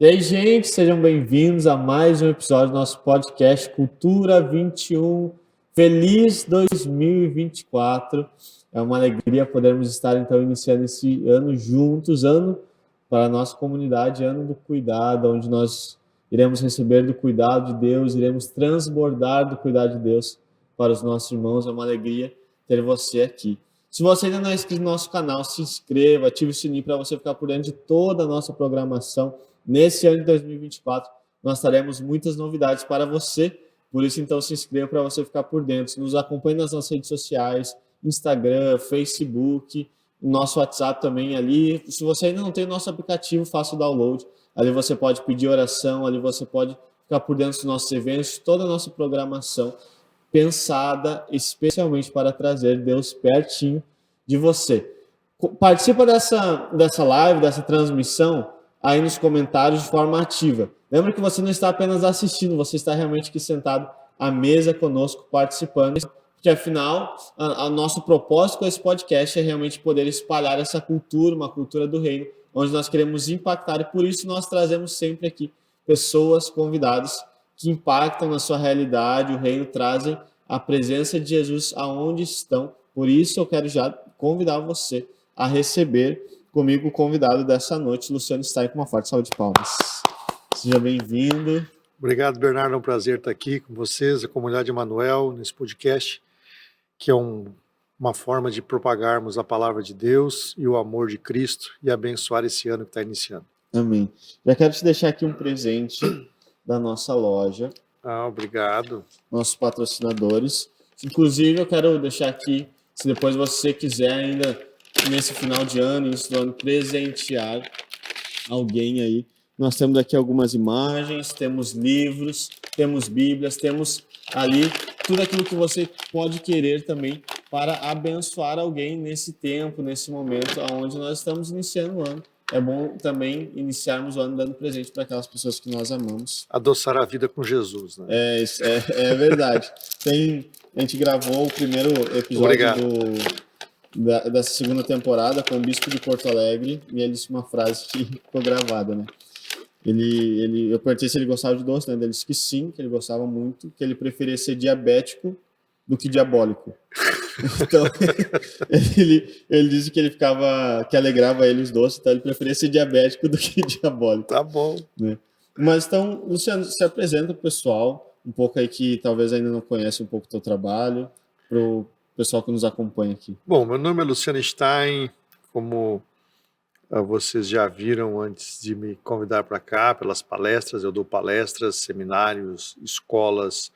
E aí, gente, sejam bem-vindos a mais um episódio do nosso podcast Cultura 21. Feliz 2024. É uma alegria podermos estar, então, iniciando esse ano juntos, ano para a nossa comunidade, ano do cuidado, onde nós iremos receber do cuidado de Deus, iremos transbordar do cuidado de Deus para os nossos irmãos. É uma alegria ter você aqui. Se você ainda não é inscrito no nosso canal, se inscreva, ative o sininho para você ficar por dentro de toda a nossa programação. Nesse ano de 2024, nós teremos muitas novidades para você, por isso então se inscreva para você ficar por dentro. Nos acompanhe nas nossas redes sociais, Instagram, Facebook, o nosso WhatsApp também ali. Se você ainda não tem o nosso aplicativo, faça o download. Ali você pode pedir oração, ali você pode ficar por dentro dos nossos eventos, toda a nossa programação pensada especialmente para trazer Deus pertinho de você. Participa dessa live, dessa transmissão, aí nos comentários de forma ativa. Lembra que você não está apenas assistindo, você está realmente aqui sentado à mesa conosco, participando, porque afinal, o nosso propósito com esse podcast é realmente poder espalhar essa cultura, uma cultura do reino, onde nós queremos impactar, e por isso nós trazemos sempre aqui pessoas, convidados, que impactam na sua realidade, o reino, trazem a presença de Jesus aonde estão. Por isso eu quero já convidar você a receber comigo o convidado dessa noite, Luciano Stein, com uma forte salva de palmas. Seja bem-vindo. Obrigado, Bernardo. É um prazer estar aqui com vocês, a comunidade Emanuel, nesse podcast, que é uma forma de propagarmos a palavra de Deus e o amor de Cristo e abençoar esse ano que está iniciando. Amém. Já quero te deixar aqui um presente da nossa loja. Obrigado. Nossos patrocinadores. Inclusive, eu quero deixar aqui, se depois você quiser ainda, nesse final de ano, início do ano, presentear alguém aí. Nós temos aqui algumas imagens, temos livros, temos bíblias, temos ali tudo aquilo que você pode querer também para abençoar alguém nesse tempo, nesse momento onde nós estamos iniciando o ano. É bom também iniciarmos o ano dando presente para aquelas pessoas que nós amamos. Adoçar a vida com Jesus, né? É verdade. A gente gravou o primeiro episódio dessa segunda temporada com o Bispo de Porto Alegre e ele disse uma frase que ficou gravada, né? Eu perguntei se ele gostava de doce, né? Ele disse que sim, que ele gostava muito, que ele preferia ser diabético do que diabólico. Então, ele disse que que alegrava ele os doces, então ele preferia ser diabético do que diabólico. Tá bom. Né? Mas então, Luciano, se apresenta para o pessoal, um pouco aí que talvez ainda não conhece um pouco do teu trabalho, para o pessoal que nos acompanha aqui. Bom, meu nome é Luciano Stein, como vocês já viram antes de me convidar para cá, pelas palestras, eu dou palestras, seminários, escolas,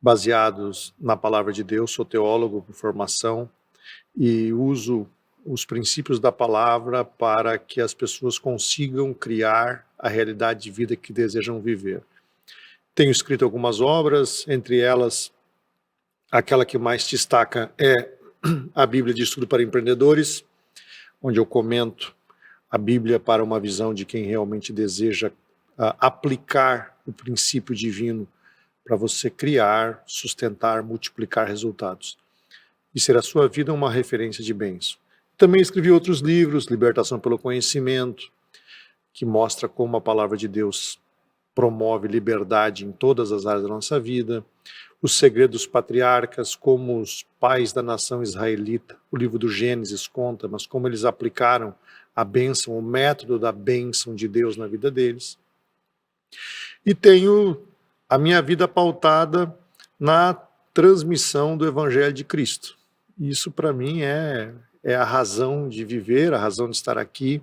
baseados na palavra de Deus. Sou teólogo por formação e uso os princípios da palavra para que as pessoas consigam criar a realidade de vida que desejam viver. Tenho escrito algumas obras, entre elas, aquela que mais destaca é a Bíblia de Estudo para Empreendedores, onde eu comento a Bíblia para uma visão de quem realmente deseja aplicar o princípio divino para você criar, sustentar, multiplicar resultados e ser a sua vida uma referência de bênção. Também escrevi outros livros, Libertação pelo Conhecimento, que mostra como a palavra de Deus promove liberdade em todas as áreas da nossa vida, Os Segredos dos Patriarcas, como os pais da nação israelita, o livro do Gênesis conta, mas como eles aplicaram a bênção, o método da bênção de Deus na vida deles. E tenho a minha vida pautada na transmissão do Evangelho de Cristo. Isso, para mim, é a razão de viver, a razão de estar aqui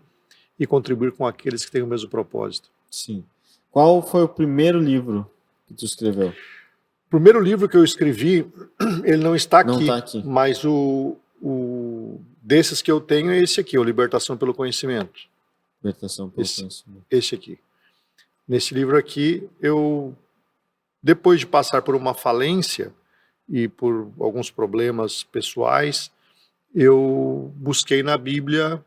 e contribuir com aqueles que têm o mesmo propósito. Sim. Qual foi o primeiro livro que tu escreveu? O primeiro livro que eu escrevi, ele não está aqui, Não está aqui. Mas desses que eu tenho é esse aqui, o Libertação pelo Conhecimento. Libertação pelo Conhecimento. Esse aqui. Nesse livro aqui, depois de passar por uma falência e por alguns problemas pessoais, eu busquei na Bíblia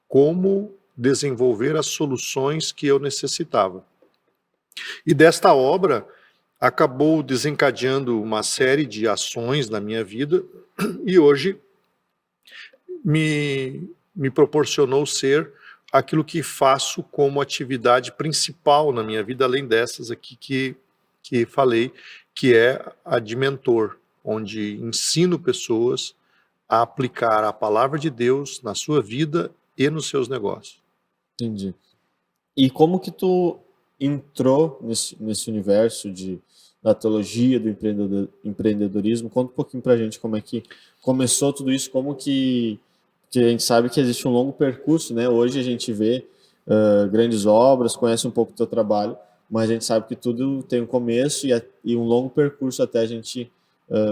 como desenvolver as soluções que eu necessitava. E desta obra acabou desencadeando uma série de ações na minha vida e hoje me proporcionou ser aquilo que faço como atividade principal na minha vida, além dessas aqui que falei, que é a de mentor, onde ensino pessoas a aplicar a palavra de Deus na sua vida e nos seus negócios. Entendi. E como que tu entrou nesse universo da teologia, do empreendedorismo? Conta um pouquinho pra gente como é que começou tudo isso, como que a gente sabe que existe um longo percurso, né? Hoje a gente vê grandes obras, conhece um pouco do teu trabalho, mas a gente sabe que tudo tem um começo e um longo percurso até a gente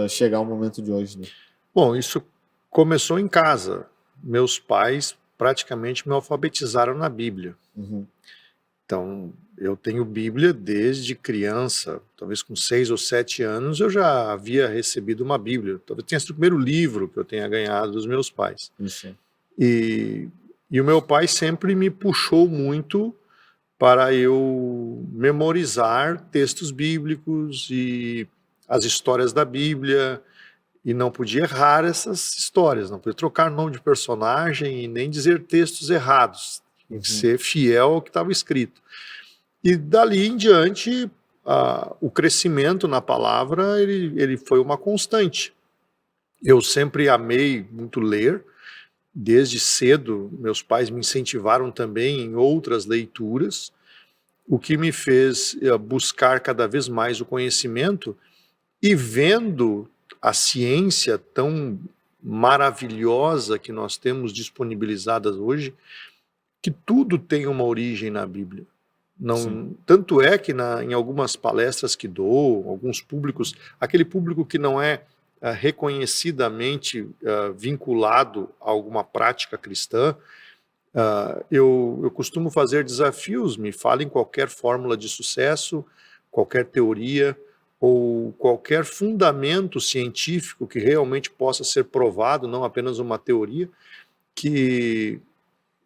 chegar ao momento de hoje, né? Bom, isso começou em casa. Meus pais praticamente me alfabetizaram na Bíblia. Uhum. Então, eu tenho Bíblia desde criança, talvez com 6 ou 7 anos eu já havia recebido uma Bíblia. Talvez tenha sido o primeiro livro que eu tenha ganhado dos meus pais. Isso. E o meu pai sempre me puxou muito para eu memorizar textos bíblicos e as histórias da Bíblia, e não podia errar essas histórias, não podia trocar nome de personagem e nem dizer textos errados, tem que ser fiel ao que estava escrito. E dali em diante, o crescimento na palavra, ele foi uma constante. Eu sempre amei muito ler, desde cedo, meus pais me incentivaram também em outras leituras, o que me fez buscar cada vez mais o conhecimento, e vendo a ciência tão maravilhosa que nós temos disponibilizadas hoje, que tudo tem uma origem na Bíblia. Tanto é que em algumas palestras que dou, alguns públicos, aquele público que não é reconhecidamente vinculado a alguma prática cristã, eu costumo fazer desafios, me falem qualquer fórmula de sucesso, qualquer teoria ou qualquer fundamento científico que realmente possa ser provado, não apenas uma teoria, que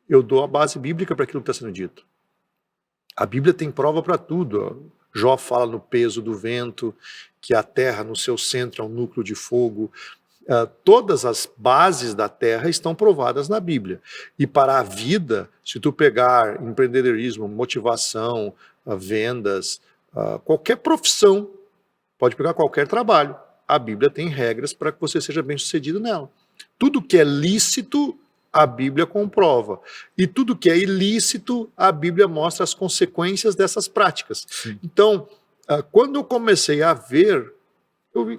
eu dou a base bíblica para aquilo que está sendo dito. A Bíblia tem prova para tudo. Jó fala no peso do vento, que a terra no seu centro é um núcleo de fogo. Todas as bases da terra estão provadas na Bíblia. E para a vida, se tu pegar empreendedorismo, motivação, vendas, qualquer profissão, pode pegar qualquer trabalho, a Bíblia tem regras para que você seja bem sucedido nela. Tudo que é lícito, a Bíblia comprova. E tudo que é ilícito, a Bíblia mostra as consequências dessas práticas. Sim. Então, quando eu comecei a ver,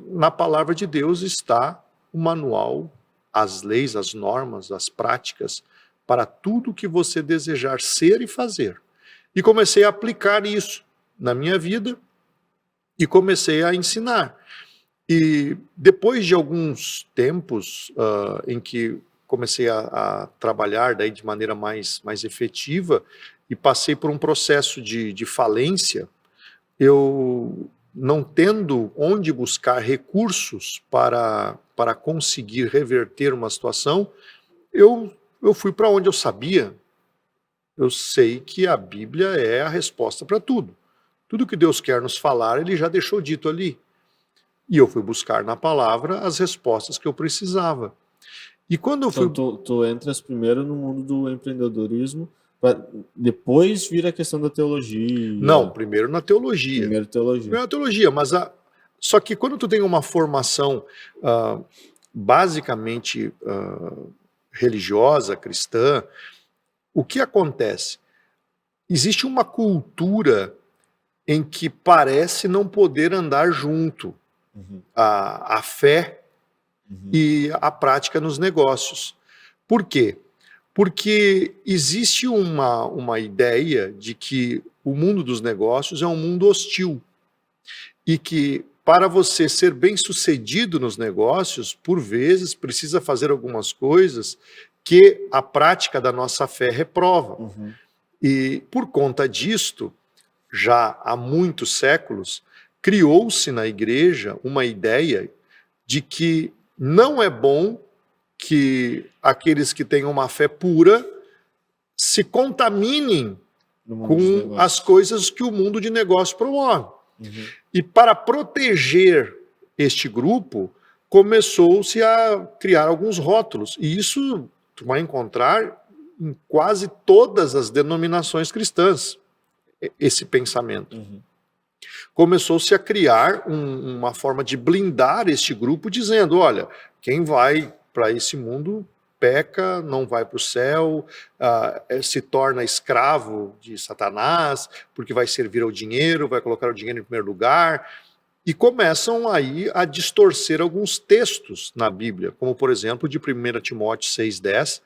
na palavra de Deus está o manual, as leis, as normas, as práticas, para tudo que você desejar ser e fazer. E comecei a aplicar isso na minha vida e comecei a ensinar. E depois de alguns tempos em que comecei a trabalhar daí de maneira mais efetiva e passei por um processo de falência, eu, não tendo onde buscar recursos para conseguir reverter uma situação, eu fui para onde eu sabia. Eu sei que a Bíblia é a resposta para tudo. Tudo que Deus quer nos falar, Ele já deixou dito ali. E eu fui buscar na palavra as respostas que eu precisava. E quando eu fui... Então, tu entras primeiro no mundo do empreendedorismo, para depois vir a questão da teologia. Não, primeiro na teologia. Primeiro teologia. Primeiro na teologia, mas só que quando tu tem uma formação basicamente religiosa, cristã, o que acontece? Existe uma cultura em que parece não poder andar junto. A fé e a prática nos negócios. Por quê? Porque existe uma ideia de que o mundo dos negócios é um mundo hostil e que para você ser bem-sucedido nos negócios, por vezes precisa fazer algumas coisas que a prática da nossa fé reprova. E por conta disto, já há muitos séculos, criou-se na igreja uma ideia de que não é bom que aqueles que têm uma fé pura se contaminem com as coisas que o mundo de negócio promove. E para proteger este grupo, começou-se a criar alguns rótulos. E isso tu vai encontrar em quase todas as denominações cristãs, esse pensamento. Começou-se a criar uma forma de blindar este grupo, dizendo, olha, quem vai para esse mundo peca, não vai para o céu, se torna escravo de Satanás, porque vai servir ao dinheiro, vai colocar o dinheiro em primeiro lugar, e começam aí a distorcer alguns textos na Bíblia, como por exemplo de 1 Timóteo 6,10,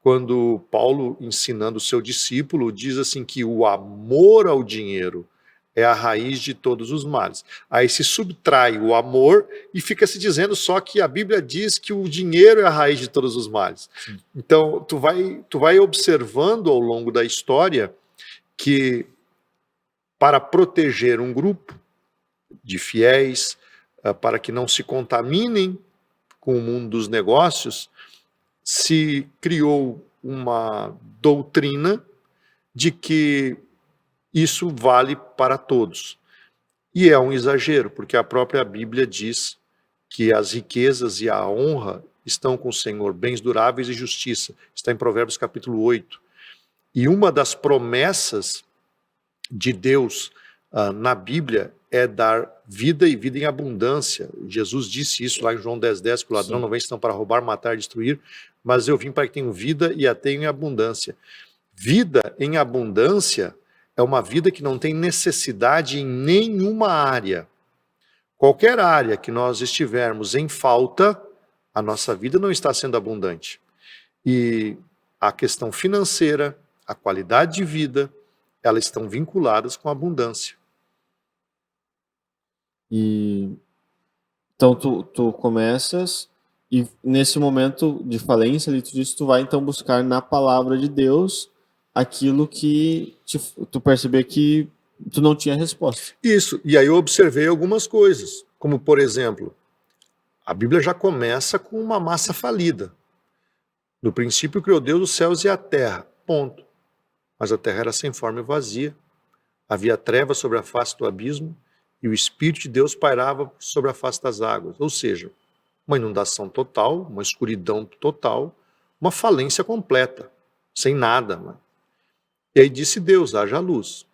quando Paulo, ensinando o seu discípulo, diz assim que o amor ao dinheiro é a raiz de todos os males. Aí se subtrai o amor e fica se dizendo só que a Bíblia diz que o dinheiro é a raiz de todos os males. Sim. Então, tu vai observando ao longo da história que para proteger um grupo de fiéis, para que não se contaminem com o mundo dos negócios, se criou uma doutrina de que isso vale para todos. E é um exagero, porque a própria Bíblia diz que as riquezas e a honra estão com o Senhor, bens duráveis e justiça. Está em Provérbios capítulo 8. E uma das promessas de Deus na Bíblia é dar vida e vida em abundância. Jesus disse isso lá em João 10,10, que o ladrão não vem senão para roubar, matar e destruir, mas eu vim para que tenham vida e a tenham em abundância. Vida em abundância é uma vida que não tem necessidade em nenhuma área. Qualquer área que nós estivermos em falta, a nossa vida não está sendo abundante. E a questão financeira, a qualidade de vida, elas estão vinculadas com a abundância. E então tu começas e nesse momento de falência, ali tu diz, tu vai então buscar na palavra de Deus aquilo que tu perceber que tu não tinha resposta. Isso, e aí eu observei algumas coisas, como por exemplo, a Bíblia já começa com uma massa falida. No princípio criou Deus os céus e a terra, ponto. Mas a terra era sem forma e vazia, havia trevas sobre a face do abismo, e o Espírito de Deus pairava sobre a face das águas. Ou seja, uma inundação total, uma escuridão total, uma falência completa, sem nada. Né? E aí disse Deus, haja luz.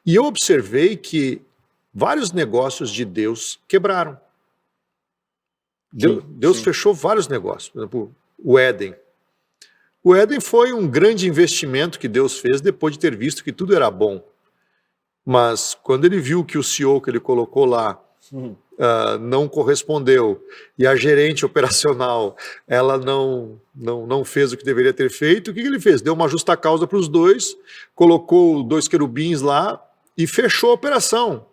E eu observei que vários negócios de Deus quebraram. Deus fechou vários negócios. Por exemplo, o Éden. O Éden foi um grande investimento que Deus fez depois de ter visto que tudo era bom. Mas quando ele viu que o CEO que ele colocou lá não correspondeu e a gerente operacional ela não fez o que deveria ter feito, o que ele fez? Deu uma justa causa para os dois, colocou 2 querubins lá e fechou a operação.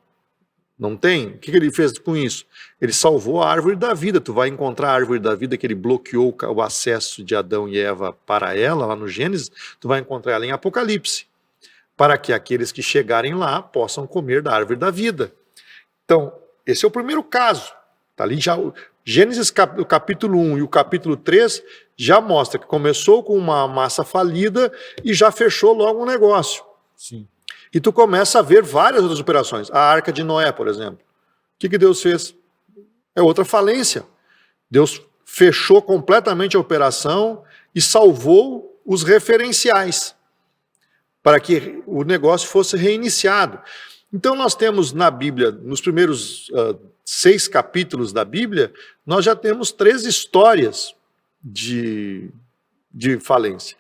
Não tem? O que ele fez com isso? Ele salvou a árvore da vida. Tu vai encontrar a árvore da vida que ele bloqueou o acesso de Adão e Eva para ela, lá no Gênesis, tu vai encontrar ela em Apocalipse, para que aqueles que chegarem lá possam comer da árvore da vida. Então, esse é o primeiro caso. Tá ali já, Gênesis o capítulo 1 e o capítulo 3 já mostra que começou com uma massa falida e já fechou logo um negócio. Sim. E tu começa a ver várias outras operações. A Arca de Noé, por exemplo. O que Deus fez? É outra falência. Deus fechou completamente a operação e salvou os referenciais para que o negócio fosse reiniciado. Então nós temos na Bíblia, nos primeiros 6 capítulos da Bíblia, nós já temos 3 histórias de falência.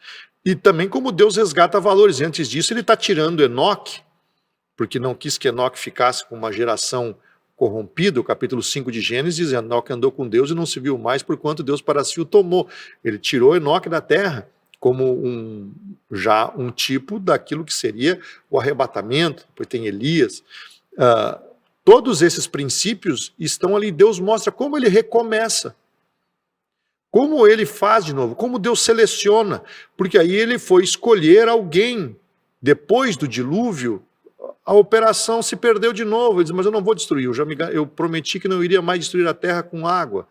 E também como Deus resgata valores. E antes disso ele está tirando Enoque, porque não quis que Enoque ficasse com uma geração corrompida. O capítulo 5 de Gênesis diz, Enoque andou com Deus e não se viu mais, porquanto Deus para si o tomou. Ele tirou Enoque da terra, como já um tipo daquilo que seria o arrebatamento. Depois tem Elias. Todos esses princípios estão ali. Deus mostra como ele recomeça. Como ele faz de novo, como Deus seleciona, porque aí ele foi escolher alguém. Depois do dilúvio, a operação se perdeu de novo. Ele diz, mas eu não vou destruir, eu prometi que não iria mais destruir a terra com água.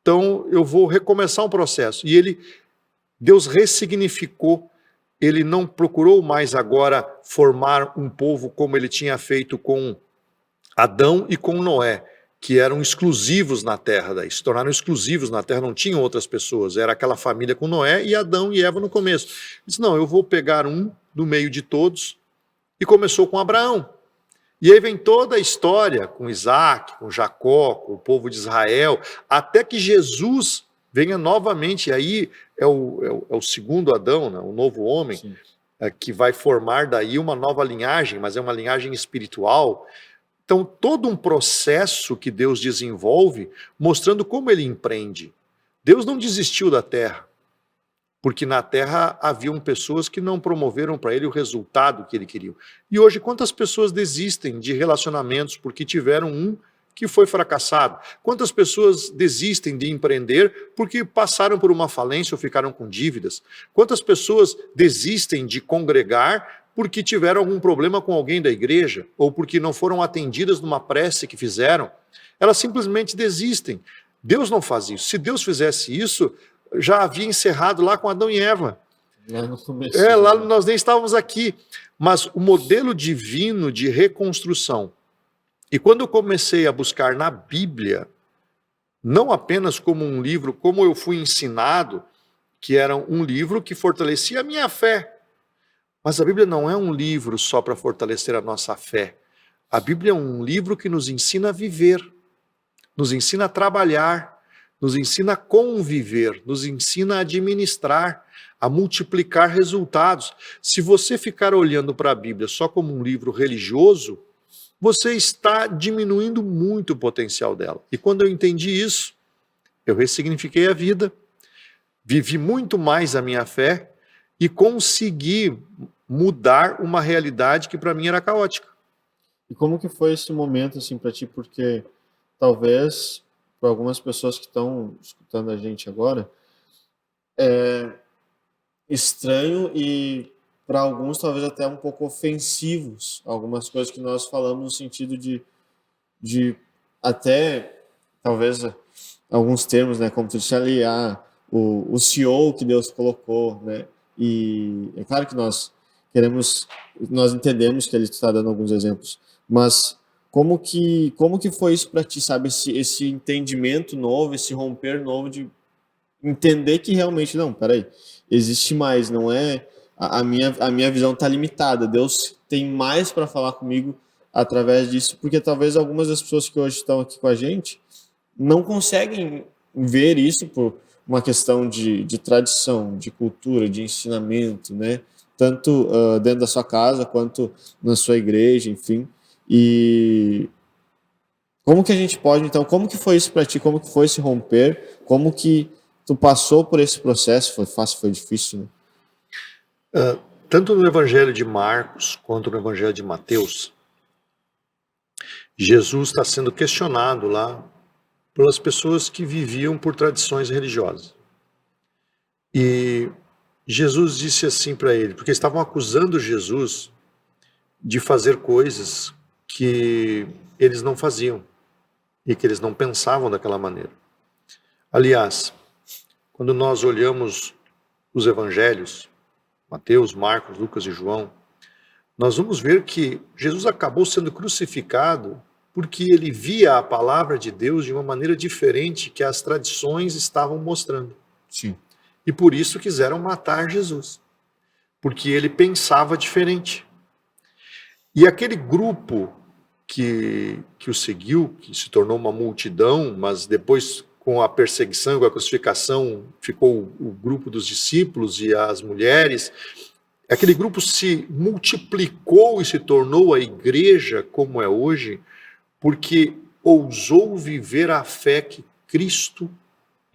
Então eu vou recomeçar um processo. E Deus ressignificou, ele não procurou mais agora formar um povo como ele tinha feito com Adão e com Noé. que eram exclusivos na terra, daí se tornaram exclusivos na terra, não tinham outras pessoas, era aquela família com Noé e Adão e Eva no começo. Ele disse, não, eu vou pegar um do meio de todos, e começou com Abraão. E aí vem toda a história com Isaac, com Jacó, com o povo de Israel, até que Jesus venha novamente, e aí é o segundo Adão, né, o novo homem, que vai formar daí uma nova linhagem, mas é uma linhagem espiritual. Então, todo um processo que Deus desenvolve, mostrando como ele empreende. Deus não desistiu da terra, porque na terra haviam pessoas que não promoveram para ele o resultado que ele queria. E hoje, quantas pessoas desistem de relacionamentos porque tiveram um que foi fracassado? Quantas pessoas desistem de empreender porque passaram por uma falência ou ficaram com dívidas? Quantas pessoas desistem de congregar porque tiveram algum problema com alguém da igreja, ou porque não foram atendidas numa prece que fizeram? Elas simplesmente desistem. Deus não faz isso. Se Deus fizesse isso, já havia encerrado lá com Adão e Eva. Lá no começo. Lá nós nem estávamos aqui. Mas o modelo divino de reconstrução. E quando eu comecei a buscar na Bíblia, não apenas como um livro, como eu fui ensinado, que era um livro que fortalecia a minha fé. Mas a Bíblia não é um livro só para fortalecer a nossa fé. A Bíblia é um livro que nos ensina a viver, nos ensina a trabalhar, nos ensina a conviver, nos ensina a administrar, a multiplicar resultados. Se você ficar olhando para a Bíblia só como um livro religioso, você está diminuindo muito o potencial dela. E quando eu entendi isso, eu ressignifiquei a vida, vivi muito mais a minha fé e consegui mudar uma realidade que para mim era caótica. E como que foi esse momento assim para ti? Porque talvez para algumas pessoas que estão escutando a gente agora é estranho e para alguns talvez até um pouco ofensivos algumas coisas que nós falamos no sentido de até talvez alguns termos, né, como tu disse ali, o CEO que Deus colocou, né? E é claro que nós entendemos que ele está dando alguns exemplos, mas como que foi isso para ti, sabe, esse entendimento novo, esse romper novo de entender que realmente, não, peraí, existe mais, não é, a minha visão está limitada, Deus tem mais para falar comigo através disso, porque talvez algumas das pessoas que hoje estão aqui com a gente não conseguem ver isso por uma questão de tradição, de cultura, de ensinamento, né? Tanto dentro da sua casa quanto na sua igreja, enfim. E como que a gente pode, então, como que foi isso para ti? Como que foi esse romper? Como que tu passou por esse processo? Foi fácil, foi difícil, né? Tanto no Evangelho de Marcos quanto no Evangelho de Mateus, Jesus está sendo questionado lá pelas pessoas que viviam por tradições religiosas. E Jesus disse assim para ele, porque estavam acusando Jesus de fazer coisas que eles não faziam e que eles não pensavam daquela maneira. Aliás, quando nós olhamos os evangelhos, Mateus, Marcos, Lucas e João, nós vamos ver que Jesus acabou sendo crucificado porque ele via a palavra de Deus de uma maneira diferente que as tradições estavam mostrando. Sim. E por isso quiseram matar Jesus, porque ele pensava diferente. E aquele grupo que o seguiu, que se tornou uma multidão, mas depois com a perseguição, com a crucificação, ficou o grupo dos discípulos e as mulheres. Aquele grupo se multiplicou e se tornou a igreja como é hoje, porque ousou viver a fé que Cristo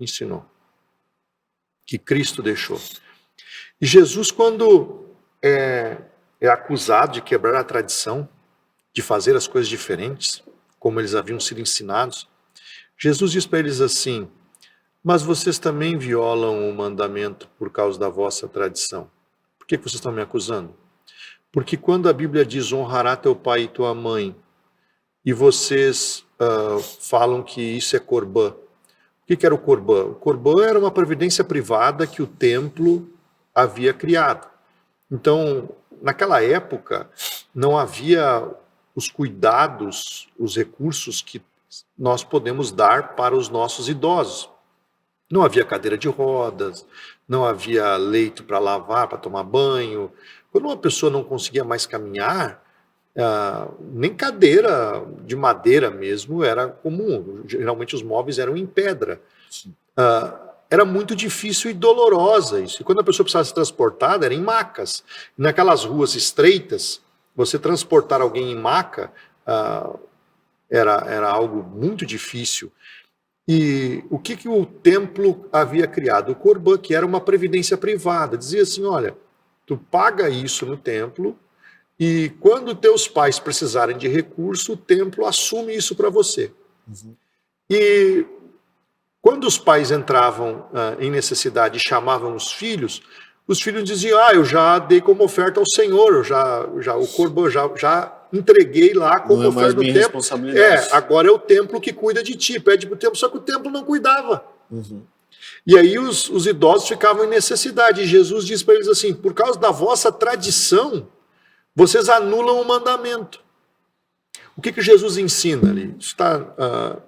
ensinou, que Cristo deixou. E Jesus, quando é acusado de quebrar a tradição, de fazer as coisas diferentes, como eles haviam sido ensinados, Jesus diz para eles assim: mas vocês também violam o mandamento por causa da vossa tradição. Por que vocês estão me acusando? Porque quando a Bíblia diz honrará teu pai e tua mãe, e vocês falam que isso é corbã. O que era o corbã? O corbã era uma previdência privada que o templo havia criado. Então, naquela época, não havia os cuidados, os recursos que nós podemos dar para os nossos idosos. Não havia cadeira de rodas, não havia leito para lavar, para tomar banho. Quando uma pessoa não conseguia mais caminhar, nem cadeira de madeira mesmo era comum. Geralmente os móveis eram em pedra. Era muito difícil e dolorosa isso. E quando a pessoa precisava ser transportada, era em macas. E naquelas ruas estreitas, você transportar alguém em maca era algo muito difícil. E o que o templo havia criado? O Corban, que era uma previdência privada. Dizia assim, olha, tu paga isso no templo e quando teus pais precisarem de recurso, o templo assume isso para você. Uhum. E quando os pais entravam em necessidade e chamavam os filhos diziam, eu já dei como oferta ao Senhor, o Corban já entreguei lá como oferta do templo. Agora é o templo que cuida de ti, pede para o templo, só que o templo não cuidava. Uhum. E aí os idosos ficavam em necessidade, e Jesus diz para eles assim, por causa da vossa tradição, vocês anulam o mandamento. O que Jesus ensina ali? Isso está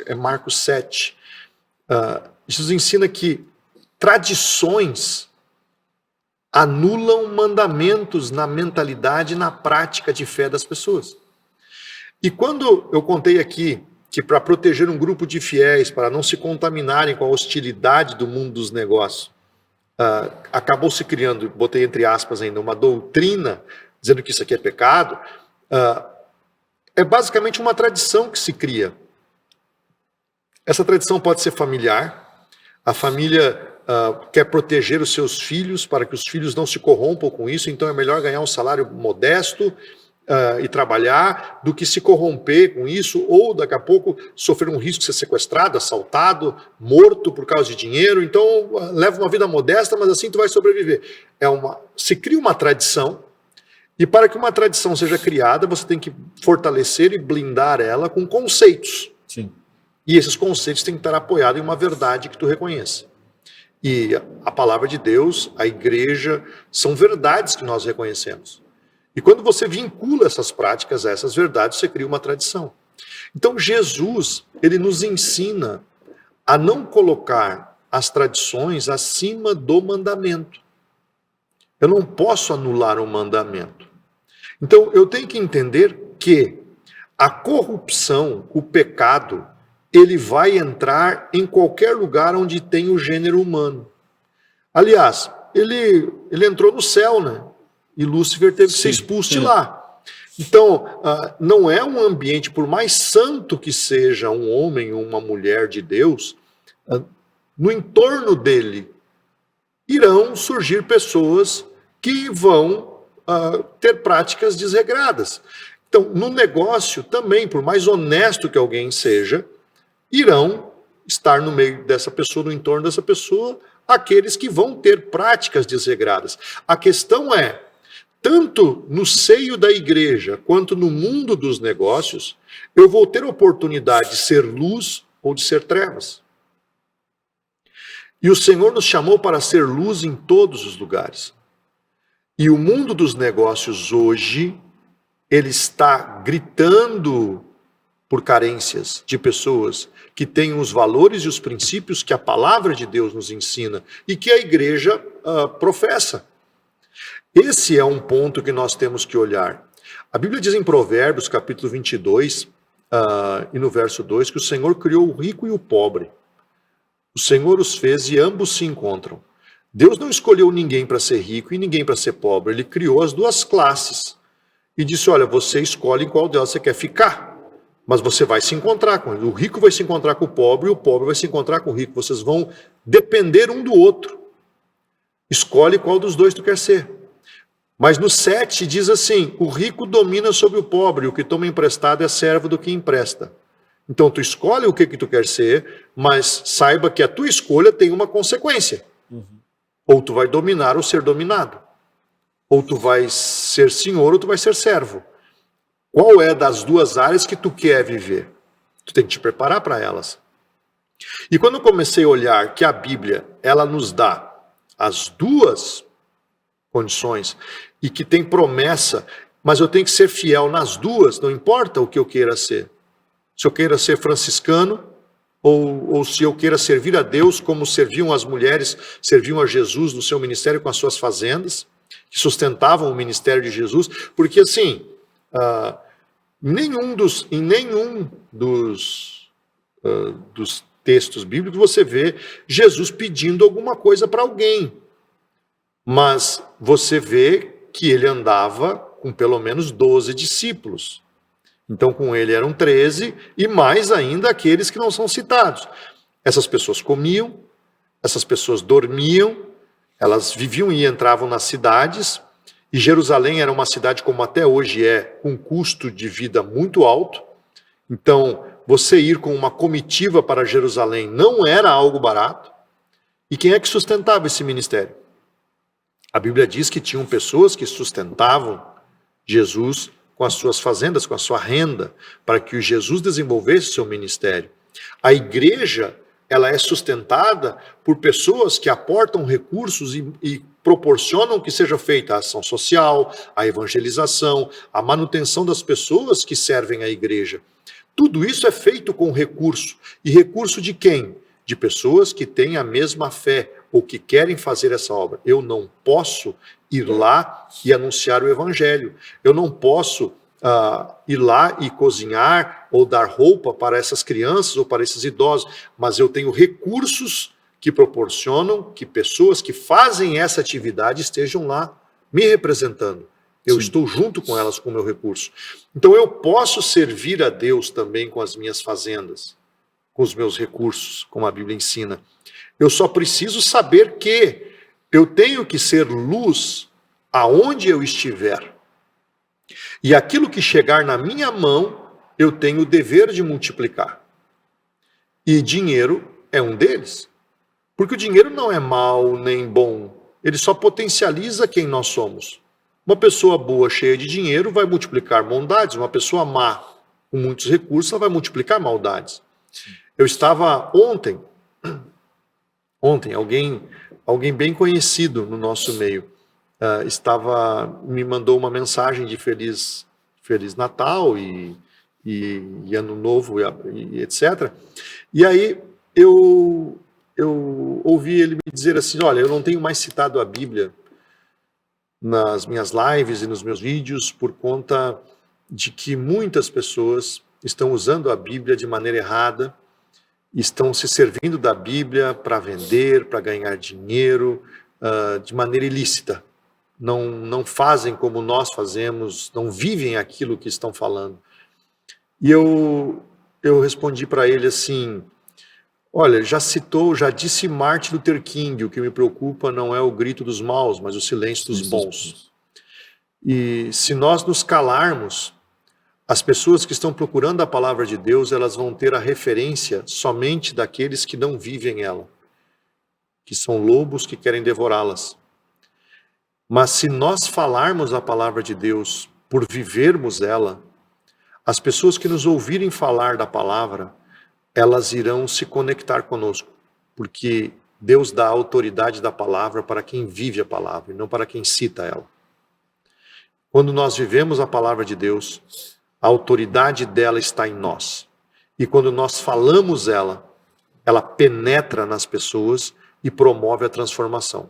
é Marcos 7. Jesus ensina que tradições anulam mandamentos na mentalidade e na prática de fé das pessoas. E quando eu contei aqui que para proteger um grupo de fiéis, para não se contaminarem com a hostilidade do mundo dos negócios, acabou se criando, botei entre aspas ainda, uma doutrina dizendo que isso aqui é pecado, é basicamente uma tradição que se cria. Essa tradição pode ser familiar, a família quer proteger os seus filhos para que os filhos não se corrompam com isso, então é melhor ganhar um salário modesto e trabalhar do que se corromper com isso, ou daqui a pouco sofrer um risco de ser sequestrado, assaltado, morto por causa de dinheiro. Então leva uma vida modesta, mas assim tu vai sobreviver. Se cria uma tradição, e para que uma tradição seja criada, você tem que fortalecer e blindar ela com conceitos. Sim. E esses conceitos têm que estar apoiados em uma verdade que tu reconheça. E a palavra de Deus, a igreja, são verdades que nós reconhecemos. E quando você vincula essas práticas a essas verdades, você cria uma tradição. Então Jesus, ele nos ensina a não colocar as tradições acima do mandamento. Eu não posso anular um mandamento. Então eu tenho que entender que a corrupção, o pecado, ele vai entrar em qualquer lugar onde tem o gênero humano. Aliás, ele entrou no céu, né? E Lúcifer teve que ser expulso de lá. Então, não é um ambiente, por mais santo que seja um homem ou uma mulher de Deus, no entorno dele irão surgir pessoas que vão ter práticas desregradas. Então, no negócio também, por mais honesto que alguém seja, irão estar no meio dessa pessoa, no entorno dessa pessoa, aqueles que vão ter práticas desregradas. A questão é, tanto no seio da igreja quanto no mundo dos negócios, eu vou ter oportunidade de ser luz ou de ser trevas. E o Senhor nos chamou para ser luz em todos os lugares. E o mundo dos negócios hoje, ele está gritando por carências de pessoas que têm os valores e os princípios que a palavra de Deus nos ensina e que a igreja professa. Esse é um ponto que nós temos que olhar. A Bíblia diz em Provérbios, capítulo 22, e no verso 2, que o Senhor criou o rico e o pobre. O Senhor os fez e ambos se encontram. Deus não escolheu ninguém para ser rico e ninguém para ser pobre. Ele criou as duas classes e disse, olha, você escolhe em qual delas você quer ficar. Mas você vai se encontrar com ele. O rico vai se encontrar com o pobre e o pobre vai se encontrar com o rico. Vocês vão depender um do outro. Escolhe qual dos dois tu quer ser. Mas no 7 diz assim, o rico domina sobre o pobre, o que toma emprestado é servo do que empresta. Então tu escolhe o que tu quer ser, mas saiba que a tua escolha tem uma consequência. Uhum. Ou tu vai dominar ou ser dominado. Ou tu vai ser senhor ou tu vai ser servo. Qual é das duas áreas que tu quer viver? Tu tem que te preparar para elas. E quando eu comecei a olhar que a Bíblia, ela nos dá as duas condições e que tem promessa, mas eu tenho que ser fiel nas duas, não importa o que eu queira ser. se eu queira ser franciscano, ou se eu queira servir a Deus como serviam as mulheres, serviam a Jesus no seu ministério com as suas fazendas, que sustentavam o ministério de Jesus, porque assim, em nenhum dos textos bíblicos você vê Jesus pedindo alguma coisa para alguém, mas você vê que ele andava com pelo menos 12 discípulos. Então, com ele eram 13, e mais ainda aqueles que não são citados. Essas pessoas comiam, essas pessoas dormiam, elas viviam e entravam nas cidades, e Jerusalém era uma cidade, como até hoje é, com custo de vida muito alto. Então, você ir com uma comitiva para Jerusalém não era algo barato. E quem é que sustentava esse ministério? A Bíblia diz que tinham pessoas que sustentavam Jesus com as suas fazendas, com a sua renda, para que Jesus desenvolvesse seu ministério. A igreja, ela é sustentada por pessoas que aportam recursos e proporcionam que seja feita a ação social, a evangelização, a manutenção das pessoas que servem à igreja. Tudo isso é feito com recurso. E recurso de quem? De pessoas que têm a mesma fé ou que querem fazer essa obra. Eu não posso ir lá e anunciar o evangelho. Eu não posso ir lá e cozinhar ou dar roupa para essas crianças ou para esses idosos, mas eu tenho recursos que proporcionam que pessoas que fazem essa atividade estejam lá me representando. Eu estou junto com elas com o meu recurso. Então eu posso servir a Deus também com as minhas fazendas, com os meus recursos, como a Bíblia ensina. Eu só preciso saber que eu tenho que ser luz aonde eu estiver. E aquilo que chegar na minha mão, eu tenho o dever de multiplicar. E dinheiro é um deles. Porque o dinheiro não é mal nem bom. Ele só potencializa quem nós somos. Uma pessoa boa, cheia de dinheiro, vai multiplicar bondades. Uma pessoa má, com muitos recursos, ela vai multiplicar maldades. Eu estava ontem, alguém bem conhecido no nosso meio, me mandou uma mensagem de Feliz Natal e Ano Novo e etc. E aí eu ouvi ele me dizer assim, olha, eu não tenho mais citado a Bíblia nas minhas lives e nos meus vídeos por conta de que muitas pessoas estão usando a Bíblia de maneira errada, estão se servindo da Bíblia para vender, para ganhar dinheiro, de maneira ilícita. Não fazem como nós fazemos, não vivem aquilo que estão falando. E eu respondi para ele assim, olha, já disse Martin Luther King, o que me preocupa não é o grito dos maus, mas o silêncio dos bons. E se nós nos calarmos, as pessoas que estão procurando a palavra de Deus, elas vão ter a referência somente daqueles que não vivem ela, que são lobos que querem devorá-las. Mas se nós falarmos a palavra de Deus por vivermos ela, as pessoas que nos ouvirem falar da palavra, elas irão se conectar conosco, porque Deus dá a autoridade da palavra para quem vive a palavra, e não para quem cita ela. Quando nós vivemos a palavra de Deus, a autoridade dela está em nós. E quando nós falamos ela penetra nas pessoas e promove a transformação.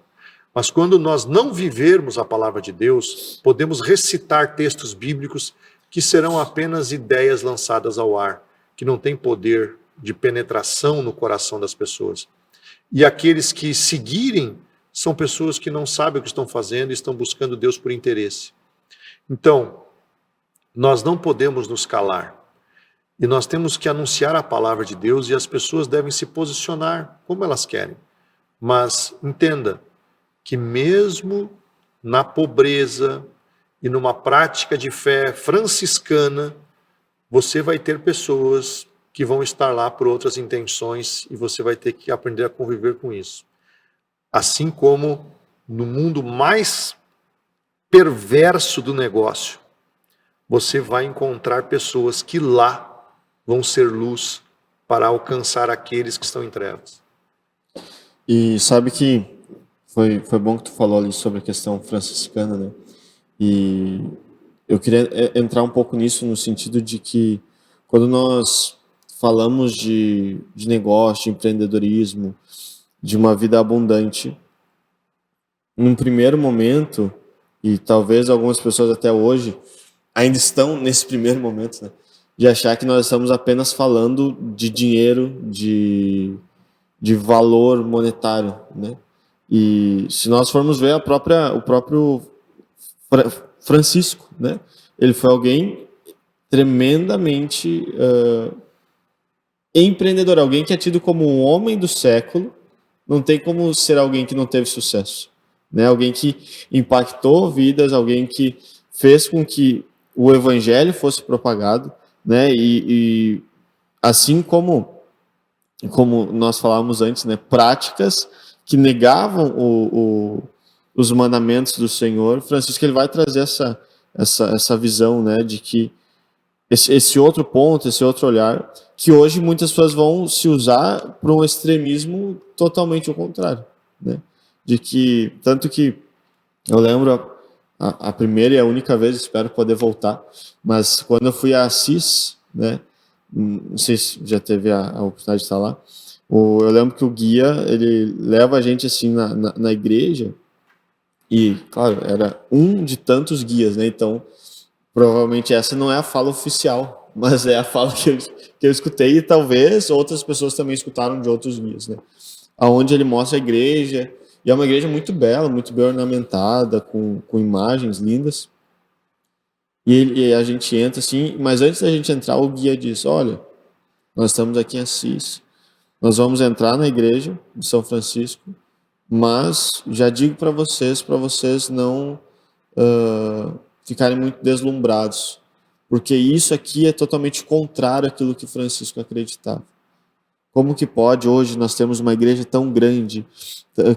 Mas quando nós não vivermos a palavra de Deus, podemos recitar textos bíblicos que serão apenas ideias lançadas ao ar, que não têm poder de penetração no coração das pessoas. E aqueles que seguirem são pessoas que não sabem o que estão fazendo e estão buscando Deus por interesse. Então, nós não podemos nos calar. E nós temos que anunciar a palavra de Deus e as pessoas devem se posicionar como elas querem. Mas entenda que mesmo na pobreza e numa prática de fé franciscana, você vai ter pessoas que vão estar lá por outras intenções e você vai ter que aprender a conviver com isso. Assim como no mundo mais perverso do negócio, você vai encontrar pessoas que lá vão ser luz para alcançar aqueles que estão em trevas. E sabe que foi bom que tu falou ali sobre a questão franciscana, né? E eu queria entrar um pouco nisso no sentido de que quando nós falamos de negócio, de empreendedorismo, de uma vida abundante, num primeiro momento, e talvez algumas pessoas até hoje ainda estão nesse primeiro momento, né, de achar que nós estamos apenas falando de dinheiro, de valor monetário, né? E se nós formos ver o próprio Francisco, né? Ele foi alguém tremendamente empreendedor, alguém que é tido como um homem do século. Não tem como ser alguém que não teve sucesso, né? Alguém que impactou vidas, alguém que fez com que o evangelho fosse propagado, né? E assim como nós falávamos antes, né? Práticas que negavam os mandamentos do Senhor. Francisco, ele vai trazer essa visão, né? De que esse outro ponto, esse outro olhar, que hoje muitas pessoas vão se usar para um extremismo totalmente ao contrário, né? De que, tanto que eu lembro a primeira e a única vez, espero poder voltar, mas quando eu fui a Assis, né? Não sei se já teve a oportunidade de estar lá, eu lembro que o guia, ele leva a gente assim na igreja, e, claro, era um de tantos guias, né? Então, provavelmente essa não é a fala oficial, mas é a fala que eu escutei, e talvez outras pessoas também escutaram de outros guias, né? Onde ele mostra a igreja, e é uma igreja muito bela, muito bem ornamentada, com imagens lindas. E a gente entra assim, mas antes da gente entrar, o guia diz: olha, nós estamos aqui em Assis, nós vamos entrar na igreja de São Francisco, mas já digo para vocês não ficarem muito deslumbrados, porque isso aqui é totalmente contrário àquilo que Francisco acreditava. Como que pode hoje nós termos uma igreja tão grande,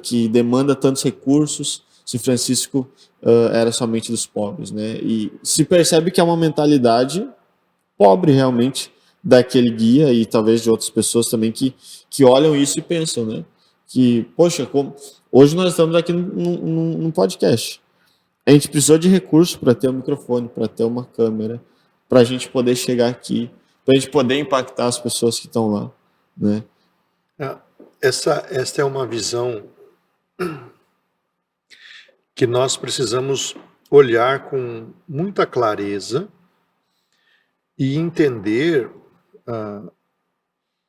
que demanda tantos recursos, se Francisco era somente dos pobres, né? E se percebe que é uma mentalidade pobre realmente daquele guia, e talvez de outras pessoas também que olham isso e pensam, né? Que, poxa, hoje nós estamos aqui num podcast. A gente precisou de recursos para ter um microfone, para ter uma câmera, para a gente poder chegar aqui, para a gente poder impactar as pessoas que estão lá, né? Esta é uma visão que nós precisamos olhar com muita clareza e entender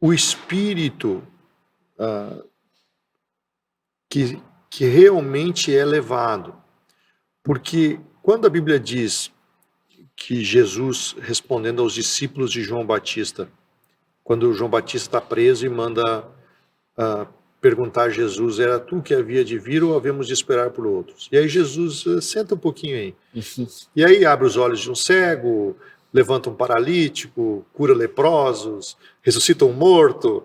o espírito que realmente é levado. Porque quando a Bíblia diz que Jesus, respondendo aos discípulos de João Batista, quando João Batista está preso e manda perguntar a Jesus: era tu que havia de vir ou havemos de esperar por outros? E aí Jesus, senta um pouquinho aí. E aí abre os olhos de um cego, levanta um paralítico, cura leprosos, ressuscita um morto,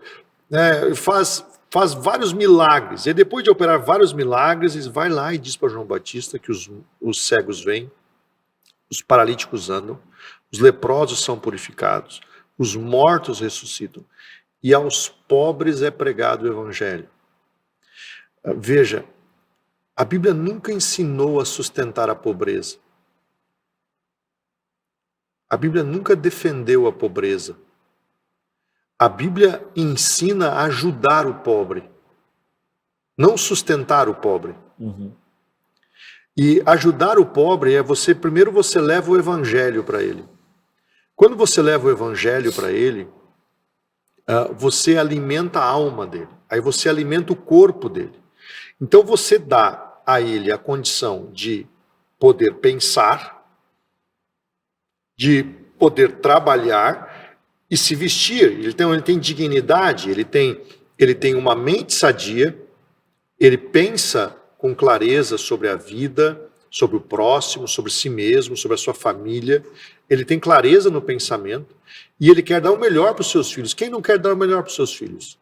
né? Faz vários milagres. E depois de operar vários milagres, ele vai lá e diz para João Batista que os cegos vêm, os paralíticos andam, os leprosos são purificados, os mortos ressuscitam, e aos pobres é pregado o evangelho. Veja, a Bíblia nunca ensinou a sustentar a pobreza. A Bíblia nunca defendeu a pobreza. A Bíblia ensina a ajudar o pobre, não sustentar o pobre. Uhum. E ajudar o pobre é primeiro você leva o evangelho para ele. Quando você leva o evangelho para ele, você alimenta a alma dele, aí você alimenta o corpo dele. Então você dá a ele a condição de poder pensar, de poder trabalhar e se vestir. Ele tem dignidade, ele tem uma mente sadia, ele pensa com clareza sobre a vida, sobre o próximo, sobre si mesmo, sobre a sua família. Ele tem clareza no pensamento e ele quer dar o melhor para os seus filhos. Quem não quer dar o melhor para os seus filhos?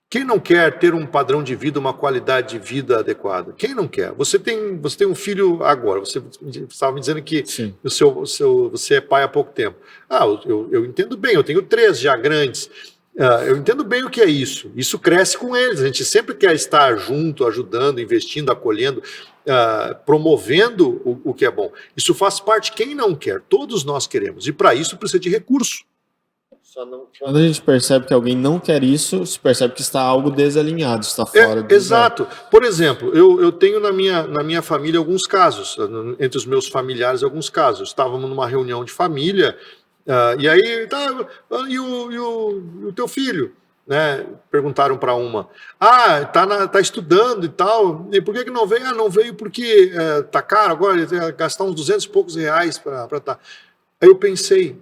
Quem não quer ter um padrão de vida, uma qualidade de vida adequada? Quem não quer? Você tem um filho agora, você estava me dizendo que você é pai há pouco tempo. Eu entendo bem, eu tenho 3 já grandes. Eu entendo bem o que é isso. Isso cresce com eles. A gente sempre quer estar junto, ajudando, investindo, acolhendo, promovendo o que é bom. Isso faz parte. Quem não quer? Todos nós queremos. E para isso precisa de recurso. Quando a gente percebe que alguém não quer isso, se percebe que está algo desalinhado, está fora do lugar. Exato. Por exemplo, eu tenho na minha família alguns casos, entre os meus familiares alguns casos. Estávamos numa reunião de família, e aí, e o teu filho? Né? Perguntaram para uma. Tá estudando e tal. E por que não veio? Não veio porque tá caro agora, ele vai gastar uns 200 e poucos reais para tá. Aí eu pensei,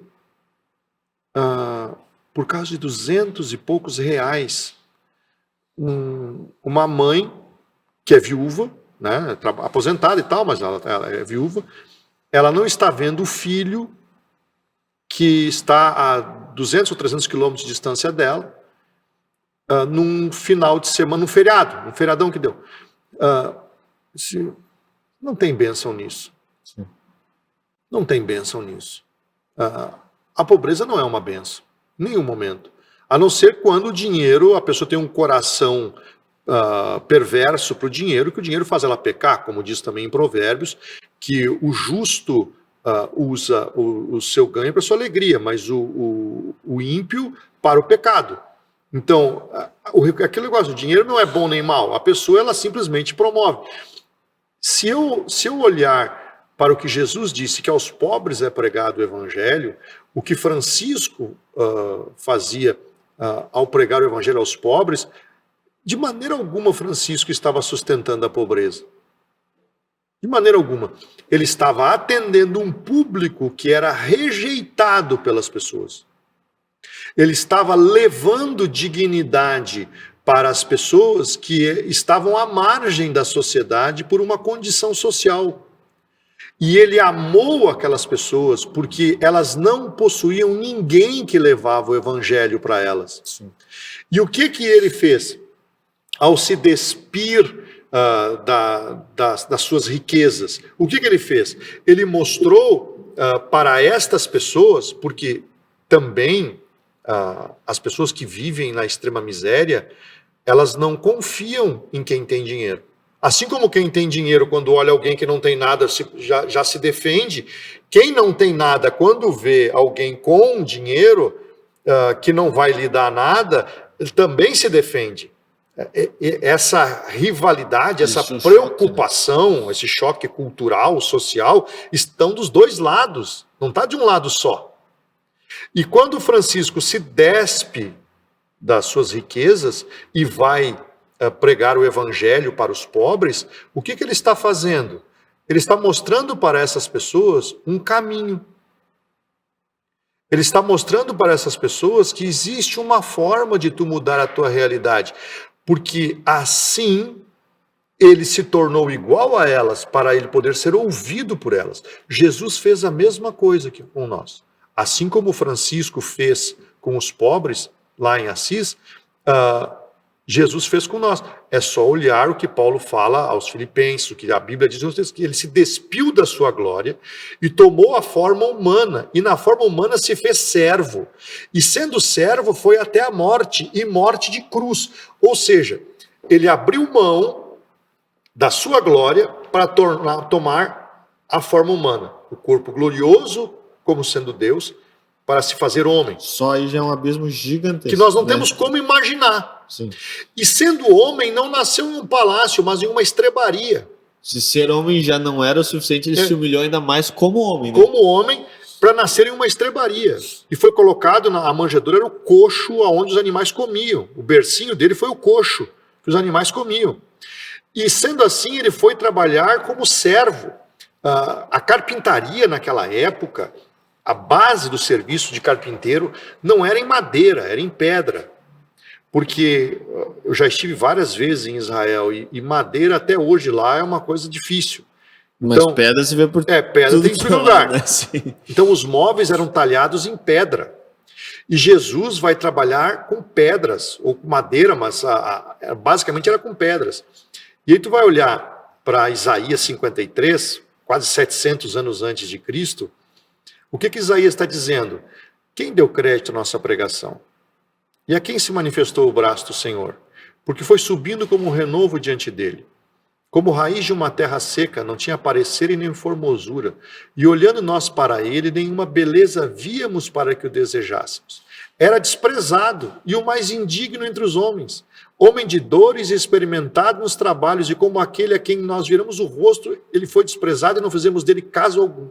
por causa de 200 e poucos reais, uma mãe que é viúva, né, aposentada e tal, mas ela é viúva, ela não está vendo o filho que está a 200 ou 300 quilômetros de distância dela, num final de semana, num feriadão que deu. Não tem bênção nisso. Sim. Não tem bênção nisso. A pobreza não é uma bênção, em nenhum momento. A não ser quando o dinheiro, a pessoa tem um coração perverso para o dinheiro, que o dinheiro faz ela pecar, como diz também em Provérbios, que o justo usa o seu ganho para sua alegria, mas o ímpio para o pecado. Então, aquele negócio, o dinheiro não é bom nem mal, a pessoa ela simplesmente promove. Se eu olhar para o que Jesus disse, que aos pobres é pregado o evangelho, o que Francisco fazia ao pregar o evangelho aos pobres, de maneira alguma Francisco estava sustentando a pobreza. De maneira alguma. Ele estava atendendo um público que era rejeitado pelas pessoas. Ele estava levando dignidade para as pessoas que estavam à margem da sociedade por uma condição social. E ele amou aquelas pessoas porque elas não possuíam ninguém que levava o evangelho para elas. Sim. E o que ele fez? Ao se despir das suas riquezas, o que ele fez? Ele mostrou para estas pessoas, porque também as pessoas que vivem na extrema miséria, elas não confiam em quem tem dinheiro. Assim como quem tem dinheiro, quando olha alguém que não tem nada, já se defende, quem não tem nada, quando vê alguém com dinheiro, que não vai lhe dar nada, ele também se defende. Essa rivalidade, essa preocupação, esse choque cultural, social, estão dos dois lados, não está de um lado só. E quando Francisco se despe das suas riquezas e vai pregar o evangelho para os pobres, o que ele está fazendo? Ele está mostrando para essas pessoas um caminho. Ele está mostrando para essas pessoas que existe uma forma de tu mudar a tua realidade, porque assim ele se tornou igual a elas para ele poder ser ouvido por elas. Jesus fez a mesma coisa que com nós. Assim como Francisco fez com os pobres lá em Assis, Jesus fez com nós. É só olhar o que Paulo fala aos Filipenses, o que a Bíblia diz, que ele se despiu da sua glória e tomou a forma humana, e na forma humana se fez servo. E sendo servo foi até a morte, e morte de cruz. Ou seja, ele abriu mão da sua glória para tomar a forma humana. O corpo glorioso, como sendo Deus, para se fazer homem. Só aí já é um abismo gigantesco. Que nós não temos como imaginar. Sim. E sendo homem, não nasceu em um palácio, mas em uma estrebaria. Se ser homem já não era o suficiente, ele se humilhou ainda mais como homem. Né? Como homem, para nascer em uma estrebaria. E foi colocado a manjedoura, era o coxo aonde os animais comiam. O bercinho dele foi o coxo que os animais comiam. E sendo assim, ele foi trabalhar como servo. A carpintaria naquela época, a base do serviço de carpinteiro não era em madeira, era em pedra. Porque eu já estive várias vezes em Israel e madeira até hoje lá é uma coisa difícil. Mas então, pedra se vê por pedra tem que lugar. Né? Então os móveis eram talhados em pedra. E Jesus vai trabalhar com pedras, ou com madeira, mas basicamente era com pedras. E aí tu vai olhar para Isaías 53, quase 700 anos antes de Cristo, o que Isaías está dizendo? Quem deu crédito à nossa pregação? E a quem se manifestou o braço do Senhor? Porque foi subindo como um renovo diante dele. Como raiz de uma terra seca, não tinha parecer e nem formosura. E olhando nós para ele, nenhuma beleza víamos para que o desejássemos. Era desprezado e o mais indigno entre os homens. Homem de dores e experimentado nos trabalhos, e como aquele a quem nós viramos o rosto, ele foi desprezado e não fizemos dele caso algum.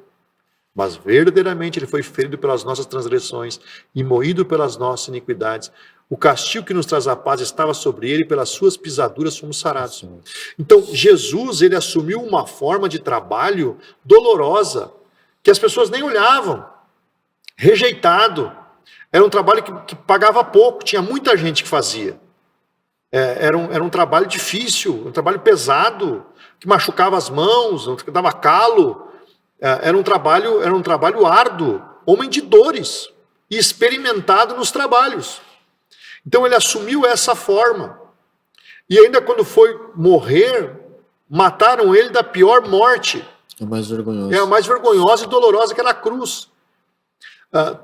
Mas verdadeiramente ele foi ferido pelas nossas transgressões e moído pelas nossas iniquidades. O castigo que nos traz a paz estava sobre ele, e pelas suas pisaduras fomos sarados. Então, Jesus, ele assumiu uma forma de trabalho dolorosa, que as pessoas nem olhavam, rejeitado. Era um trabalho que pagava pouco, tinha muita gente que fazia. Era um trabalho difícil, um trabalho pesado, que machucava as mãos, dava calo. Era um trabalho árduo, homem de dores, e experimentado nos trabalhos. Então ele assumiu essa forma. E ainda quando foi morrer, mataram ele da pior morte. É mais vergonhoso. É a mais vergonhosa e dolorosa, que era a cruz.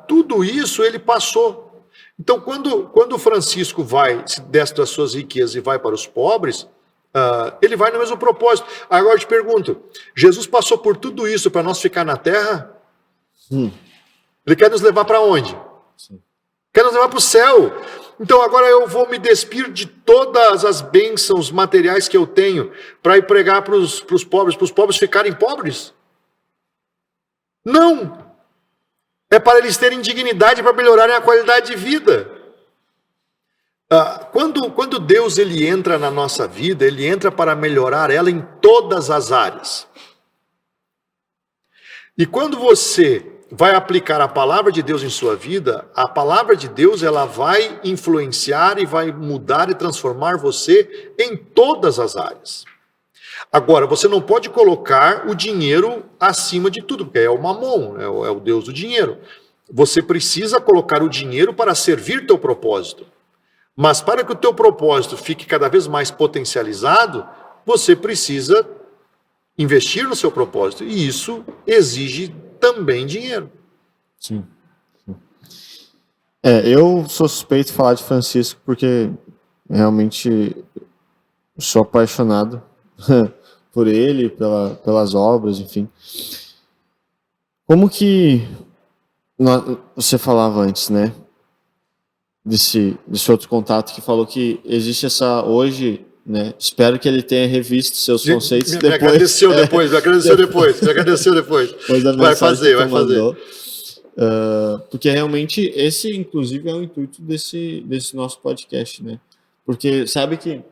Tudo isso ele passou. Então quando Francisco se desce das suas riquezas e vai para os pobres, ele vai no mesmo propósito. Agora eu te pergunto, Jesus passou por tudo isso para nós ficar na terra? Ele quer nos levar para onde? Sim. Quer nos levar para o céu. Então agora eu vou me despir de todas as bênçãos materiais que eu tenho para ir pregar para os pobres ficarem pobres? Não! É para eles terem dignidade, para melhorarem a qualidade de vida. Quando Deus ele entra na nossa vida, ele entra para melhorar ela em todas as áreas. E quando você vai aplicar a palavra de Deus em sua vida, a palavra de Deus ela vai influenciar e vai mudar e transformar você em todas as áreas. Agora, você não pode colocar o dinheiro acima de tudo, porque é o mamon, é o Deus do dinheiro. Você precisa colocar o dinheiro para servir teu propósito. Mas para que o teu propósito fique cada vez mais potencializado, você precisa investir no seu propósito. E isso exige também dinheiro. Sim. Eu sou suspeito de falar de Francisco porque realmente sou apaixonado por ele, pelas obras, enfim. Como que você falava antes, né? Desse outro contato que falou que existe essa hoje, né? Espero que ele tenha revisto seus conceitos me depois. Me agradeceu depois. Vai fazer. Porque realmente esse, inclusive, é o intuito desse nosso podcast, né? Porque sabe que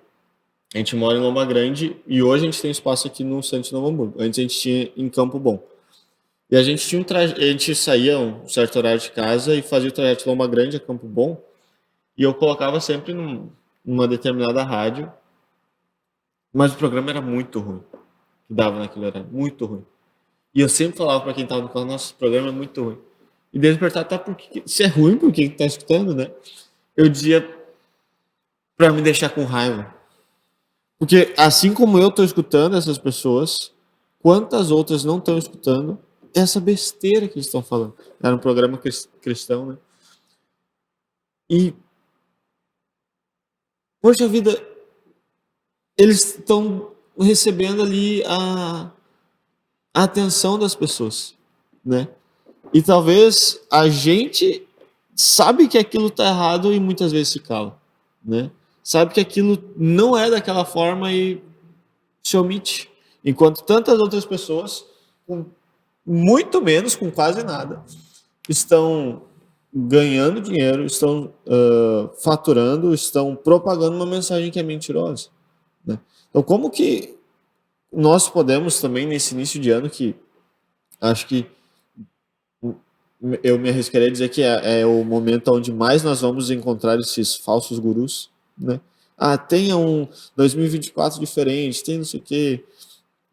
a gente mora em Loma Grande e hoje a gente tem espaço aqui no centro de Novo Hamburgo. Antes a gente tinha em Campo Bom. E a gente tinha a gente saía um certo horário de casa e fazia o trajeto de Loma Grande a Campo Bom. E eu colocava sempre numa determinada rádio, mas o programa era muito ruim, que dava naquele horário, muito ruim. E eu sempre falava para quem estava no carro, nosso programa é muito ruim. E daí perguntar, se é ruim, por que está escutando, né? Eu dizia para me deixar com raiva. Porque assim como eu estou escutando essas pessoas, quantas outras não estão escutando essa besteira que eles estão falando? Era um programa cristão, né? E poxa vida, eles estão recebendo ali a atenção das pessoas, né? E talvez a gente sabe que aquilo está errado e muitas vezes se cala, né? Sabe que aquilo não é daquela forma e se omite. Enquanto tantas outras pessoas, com muito menos, com quase nada, estão ganhando dinheiro, estão faturando, estão propagando uma mensagem que é mentirosa, né? Então, como que nós podemos também, nesse início de ano, que acho que eu me arriscaria a dizer que é o momento onde mais nós vamos encontrar esses falsos gurus, né? Tenha um 2024 diferente, tem não sei o quê.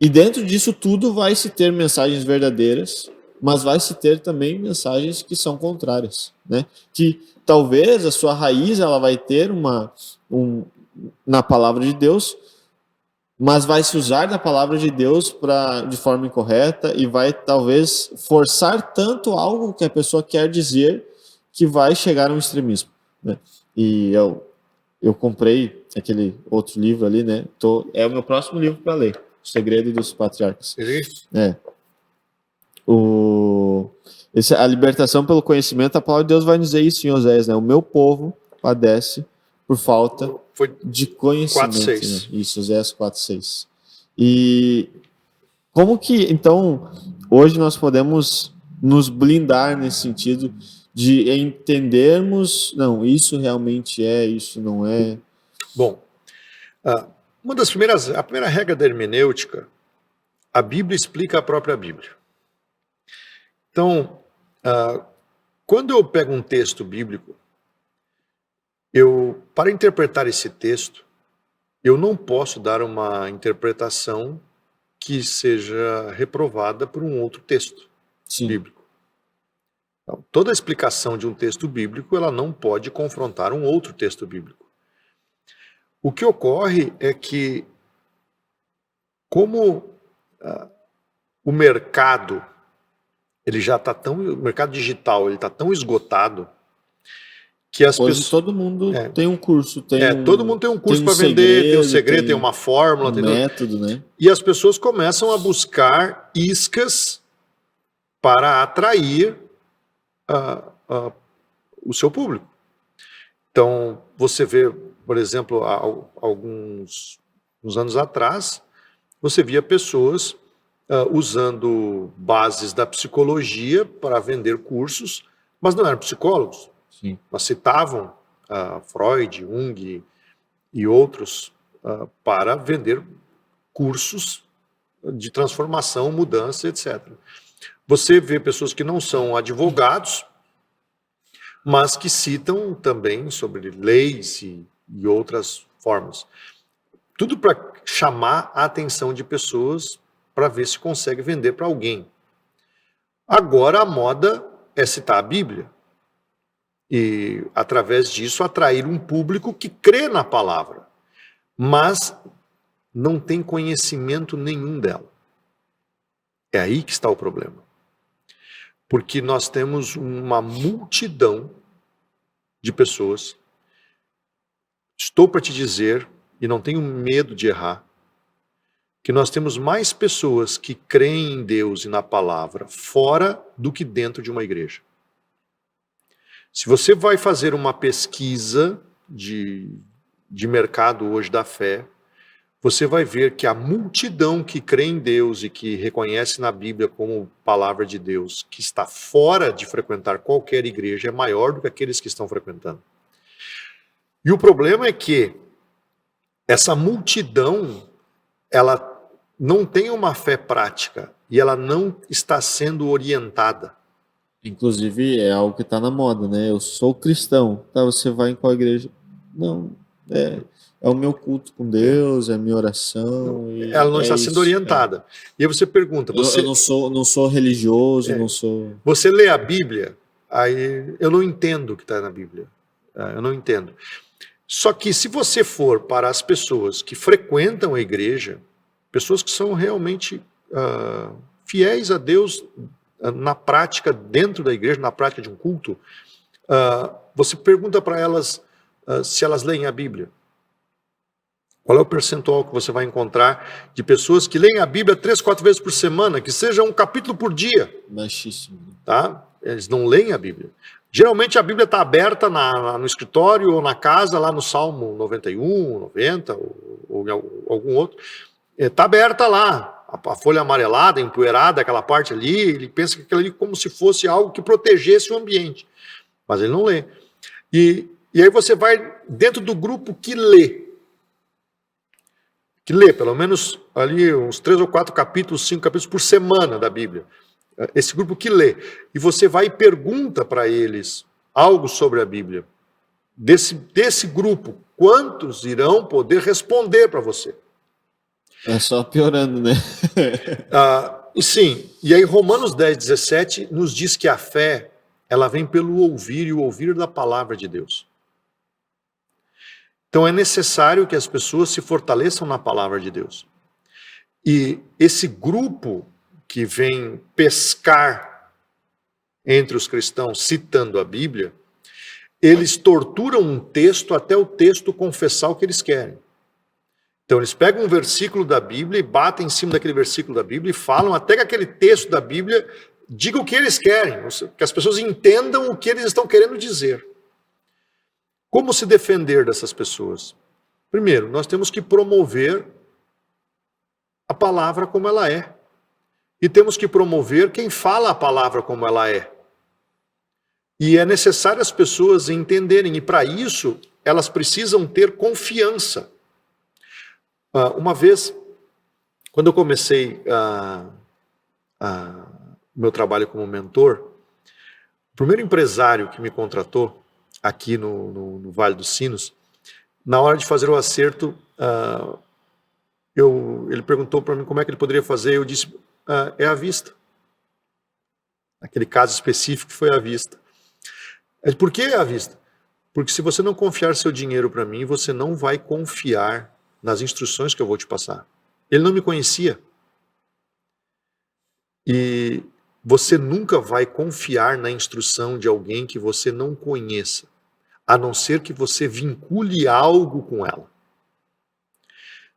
E dentro disso tudo vai se ter mensagens verdadeiras, mas vai se ter também mensagens que são contrárias, né? Que talvez a sua raiz ela vai ter na palavra de Deus, mas vai se usar da palavra de Deus de forma incorreta e vai talvez forçar tanto algo que a pessoa quer dizer que vai chegar a um extremismo, né? E eu comprei aquele outro livro ali, né? É o meu próximo livro para ler, O Segredo dos Patriarcas. É. A libertação pelo conhecimento, a palavra de Deus vai dizer isso em Oséias, né? O meu povo padece por falta de conhecimento. 4:6. Né? Isso, Oséias 4:6. E como que, então, hoje nós podemos nos blindar nesse sentido de entendermos, não, isso realmente é, isso não é? Bom, a primeira regra da hermenêutica, a Bíblia explica a própria Bíblia. Então, quando eu pego um texto bíblico, para interpretar esse texto, eu não posso dar uma interpretação que seja reprovada por um outro texto bíblico. Então, toda a explicação de um texto bíblico, ela não pode confrontar um outro texto bíblico. O que ocorre é que, como o mercado, o mercado digital, ele está tão esgotado, que as pessoas... todo mundo tem um curso. Todo mundo tem um curso para vender, tem um segredo, tem uma fórmula. Tem um método, né? E as pessoas começam a buscar iscas para atrair o seu público. Então, você vê, por exemplo, uns anos atrás, você via pessoas usando bases da psicologia para vender cursos, mas não eram psicólogos. Sim. Mas citavam Freud, Jung e outros para vender cursos de transformação, mudança, etc. Você vê pessoas que não são advogados, mas que citam também sobre leis e outras formas. Tudo para chamar a atenção de pessoas para ver se consegue vender para alguém. Agora a moda é citar a Bíblia. E, através disso, atrair um público que crê na palavra, mas não tem conhecimento nenhum dela. É aí que está o problema. Porque nós temos uma multidão de pessoas, estou para te dizer, e não tenho medo de errar, que nós temos mais pessoas que creem em Deus e na palavra fora do que dentro de uma igreja. Se você vai fazer uma pesquisa de mercado hoje da fé, você vai ver que a multidão que crê em Deus e que reconhece na Bíblia como palavra de Deus, que está fora de frequentar qualquer igreja, é maior do que aqueles que estão frequentando. E o problema é que essa multidão, ela não tem uma fé prática e ela não está sendo orientada. Inclusive, é algo que está na moda, né? Eu sou cristão. Tá, você vai em qual igreja? Não, é o meu culto com Deus, é a minha oração. Ela não está sendo orientada. E aí você pergunta... Eu não sou religioso, não sou... Você lê a Bíblia, aí eu não entendo o que está na Bíblia. Eu não entendo. Só que se você for para as pessoas que frequentam a igreja, pessoas que são realmente fiéis a Deus na prática, dentro da igreja, na prática de um culto, você pergunta para elas se elas leem a Bíblia. Qual é o percentual que você vai encontrar de pessoas que leem a Bíblia 3, 4 vezes por semana, que seja um capítulo por dia? Baixíssimo. Tá? Eles não leem a Bíblia. Geralmente a Bíblia está aberta no escritório ou na casa, lá no Salmo 91, 90 ou algum outro. Está aberta lá. A folha amarelada, empoeirada, aquela parte ali, ele pensa que aquilo ali é como se fosse algo que protegesse o ambiente. Mas ele não lê. E aí você vai dentro do grupo que lê. Que lê pelo menos ali uns 3 ou 4 capítulos, 5 capítulos por semana da Bíblia. Esse grupo que lê. E você vai e pergunta para eles algo sobre a Bíblia. Desse grupo, quantos irão poder responder para você? É só piorando, né? Sim, e aí Romanos 10, 17 nos diz que a fé, ela vem pelo ouvir e o ouvir da palavra de Deus. Então é necessário que as pessoas se fortaleçam na palavra de Deus. E esse grupo que vem pescar entre os cristãos citando a Bíblia, eles torturam um texto até o texto confessar o que eles querem. Então eles pegam um versículo da Bíblia e batem em cima daquele versículo da Bíblia e falam até que aquele texto da Bíblia diga o que eles querem, que as pessoas entendam o que eles estão querendo dizer. Como se defender dessas pessoas? Primeiro, nós temos que promover a palavra como ela é. E temos que promover quem fala a palavra como ela é. E é necessário as pessoas entenderem, e para isso elas precisam ter confiança. Uma vez, quando eu comecei meu trabalho como mentor, o primeiro empresário que me contratou aqui no Vale dos Sinos, na hora de fazer o acerto, ele perguntou para mim como é que ele poderia fazer, eu disse, é à vista. Aquele caso específico foi à vista. Mas por que à vista? Porque se você não confiar seu dinheiro para mim, você não vai confiar nas instruções que eu vou te passar. Ele não me conhecia. E você nunca vai confiar na instrução de alguém que você não conheça, a não ser que você vincule algo com ela.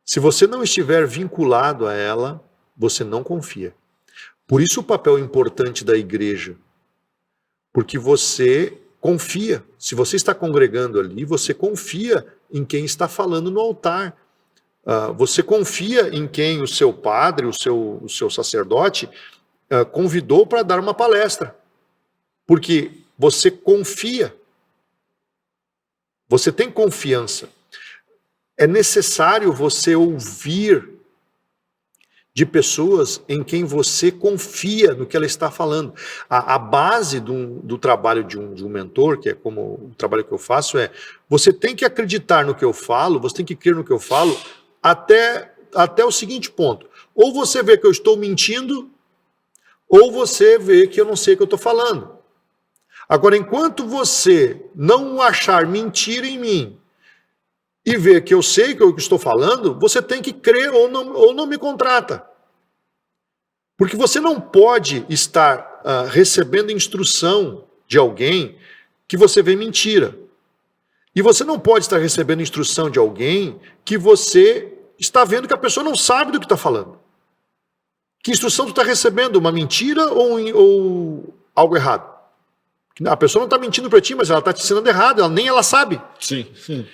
Se você não estiver vinculado a ela, você não confia. Por isso o papel importante da igreja, porque você confia. Se você está congregando ali, você confia em quem está falando no altar. Você confia em quem o seu padre, o seu sacerdote, convidou para dar uma palestra. Porque você confia. Você tem confiança. É necessário você ouvir de pessoas em quem você confia no que ela está falando. A base do trabalho de um mentor, que é como o trabalho que eu faço, você tem que acreditar no que eu falo, você tem que crer no que eu falo, até o seguinte ponto. Ou você vê que eu estou mentindo, ou você vê que eu não sei o que eu estou falando. Agora, enquanto você não achar mentira em mim, e ver que eu sei o que estou falando, você tem que crer ou não me contrata. Porque você não pode estar recebendo instrução de alguém que você vê mentira. E você não pode estar recebendo instrução de alguém que você está vendo que a pessoa não sabe do que está falando. Que instrução tu está recebendo? Uma mentira ou algo errado? A pessoa não está mentindo para ti, mas ela está te ensinando errado, nem ela sabe. Sim, sim.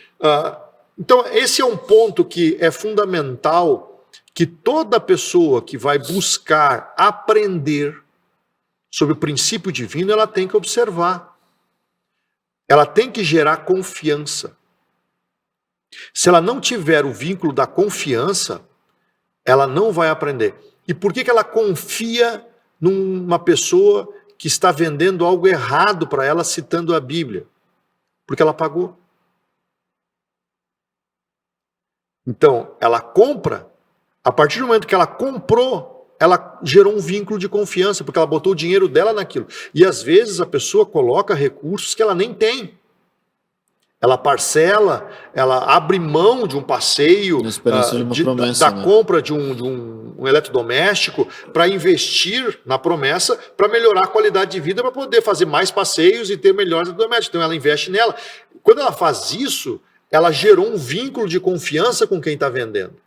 Então, esse é um ponto que é fundamental, que toda pessoa que vai buscar aprender sobre o princípio divino, ela tem que observar. Ela tem que gerar confiança. Se ela não tiver o vínculo da confiança, ela não vai aprender. E por que ela confia numa pessoa que está vendendo algo errado para ela, citando a Bíblia? Porque ela pagou. Então, ela compra, a partir do momento que ela comprou, ela gerou um vínculo de confiança, porque ela botou o dinheiro dela naquilo. E às vezes a pessoa coloca recursos que ela nem tem. Ela parcela, ela abre mão de um passeio, Na esperança de uma promessa, da compra de um eletrodoméstico, para investir na promessa, para melhorar a qualidade de vida, para poder fazer mais passeios e ter melhores eletrodomésticos. Então ela investe nela. Quando ela faz isso, ela gerou um vínculo de confiança com quem está vendendo.